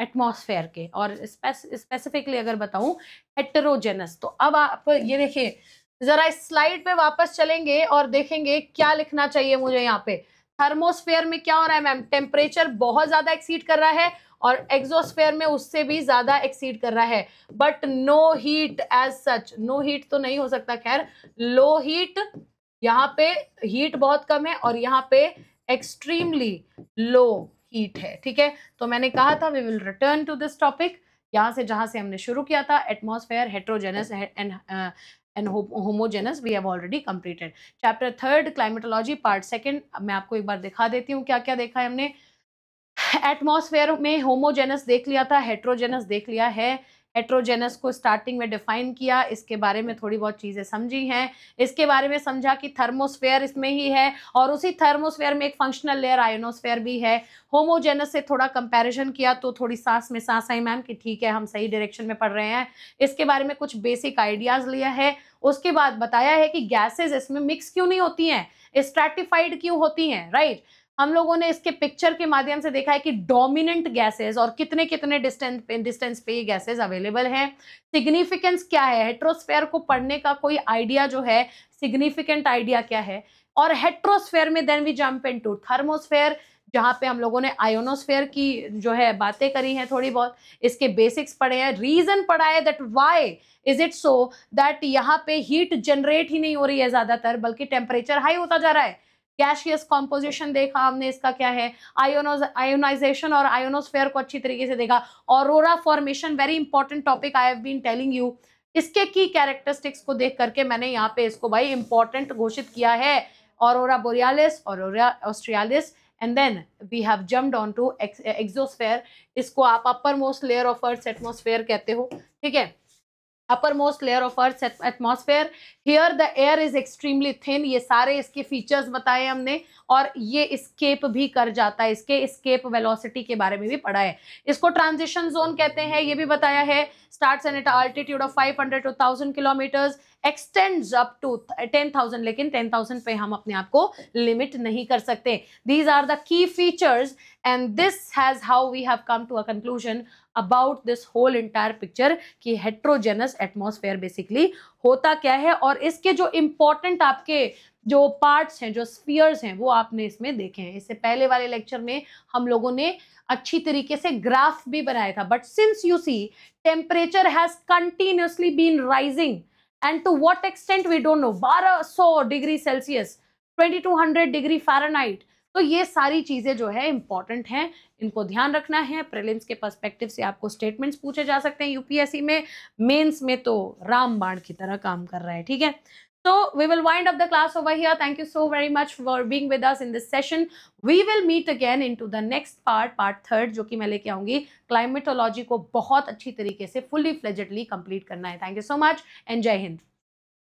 एटमॉस्फेयर के। और स्पेसिफिकली अगर बताऊं हेटेरोजेनस, तो अब आप ये देखिए जरा इस स्लाइड पे वापस चलेंगे और देखेंगे क्या लिखना चाहिए मुझे यहाँ पे। थर्मोस्फेयर में क्या हो रहा है मैम, टेम्परेचर बहुत ज्यादा एक्सीड कर रहा है और एक्सोस्फेयर में उससे भी ज्यादा एक्सीड कर रहा है, but no heat as such. No heat तो नहीं हो सकता, खैर लो हीट, यहाँ पे हीट बहुत कम है और यहाँ पे एक्सट्रीमली लो हीट है। ठीक है, तो मैंने कहा था we will return to this topic, यहाँ से जहां से हमने शुरू किया था, atmosphere, heterogeneous and homogeneous we have already completed. Chapter 3 climatology part 2 मैं आपको एक बार दिखा देती हूँ क्या क्या देखा है हमने। एटमॉस्फेयर में होमोजेनस देख लिया था, हेटेरोजेनस देख लिया है। हेटेरोजेनस को स्टार्टिंग में डिफाइन किया, इसके बारे में थोड़ी बहुत चीजें समझी हैं, इसके बारे में समझा कि थर्मोस्फेयर इसमें ही है और उसी थर्मोस्फेयर में एक फंक्शनल लेयर आयोनोस्फेयर भी है। होमोजेनस से थोड़ा कंपैरिजन किया तो थोड़ी सांस में सांस आई मैम कि ठीक है हम सही डायरेक्शन में पढ़ रहे हैं। इसके बारे में कुछ बेसिक आइडियाज लिया है, उसके बाद बताया है कि गैसेज इसमें मिक्स क्यों नहीं होती हैं, स्ट्रैटिफाइड क्यों होती हैं, राइट। हम लोगों ने इसके पिक्चर के माध्यम से देखा है कि डोमिनेंट गैसेस और कितने कितने डिस्टेंस पे ये गैसेस अवेलेबल हैं। सिग्निफिकेंस क्या है, हेट्रोस्फेयर को पढ़ने का कोई आइडिया जो है, सिग्निफिकेंट आइडिया क्या है। और हेट्रोस्फेयर में then we jump into thermosphere, जहां पे हम लोगों ने आयोनोस्फेयर की जो है बातें करी हैं, थोड़ी बहुत इसके बेसिक्स पढ़े हैं, रीजन पढ़ा है that why is it so that यहाँ पे हीट जनरेट ही नहीं हो रही है ज्यादातर, बल्कि टेम्परेचर हाई होता जा रहा है। गैशियस कॉम्पोजिशन देखा हमने, इसका क्या है, आयोनाइजेशन और आयोनोस्फेयर को अच्छी तरीके से देखा। Aurora formation very important topic, I have been telling you. इसके की कैरेक्टरिस्टिक्स को देख करके मैंने यहाँ पे इसको भाई इंपॉर्टेंट घोषित किया है, aurora borealis, aurora australis, and then we have jumped on to exosphere. इसको आप upper most layer of earth atmosphere कहते हो। ठीक है, uppermost layer of Earth's atmosphere, here the air is extremely thin। ये सारे इसके फीचर्स बताए हमने, और ये escape भी कर जाता है, इसके escape velocity के बारे में भी पढ़ा है। इसको ट्रांजिशन जोन कहते हैं, ये भी बताया है। Starts at altitude of 500 to 1000 kilometres, extends up to 10,000, लेकिन 10,000 पे हम अपने आप को लिमिट नहीं कर सकते। These are the key features and this has how we have come to a conclusion about this whole entire picture कि हेट्रोजेनस एटमॉस्फेयर बेसिकली होता क्या है, और इसके जो इंपॉर्टेंट आपके जो पार्ट्स हैं, जो स्फीयर्स हैं, वो आपने इसमें देखे हैं। इससे पहले वाले लेक्चर में हम लोगों ने अच्छी तरीके से ग्राफ भी बनाया था, but since you see temperature has continuously been rising and to what extent we don't know, 1200 degree Celsius, 2200 degree Fahrenheit, तो ये सारी चीजें जो है इंपॉर्टेंट हैं, इनको ध्यान रखना है। प्रीलिम्स के पर्सपेक्टिव से आपको स्टेटमेंट्स पूछे जा सकते हैं यूपीएससी में, मेंस में तो रामबाण की तरह काम कर रहा है। ठीक है, so we will wind up the class over here. Thank you so very much for being with us in this session. We will meet again into the next part 3, जो कि मैं लेके आऊंगी क्लाइमेटोलॉजी को बहुत अच्छी तरीके से फुल्ली फ्लेजेडली कंप्लीट करना है। Thank you so much and जय हिंद।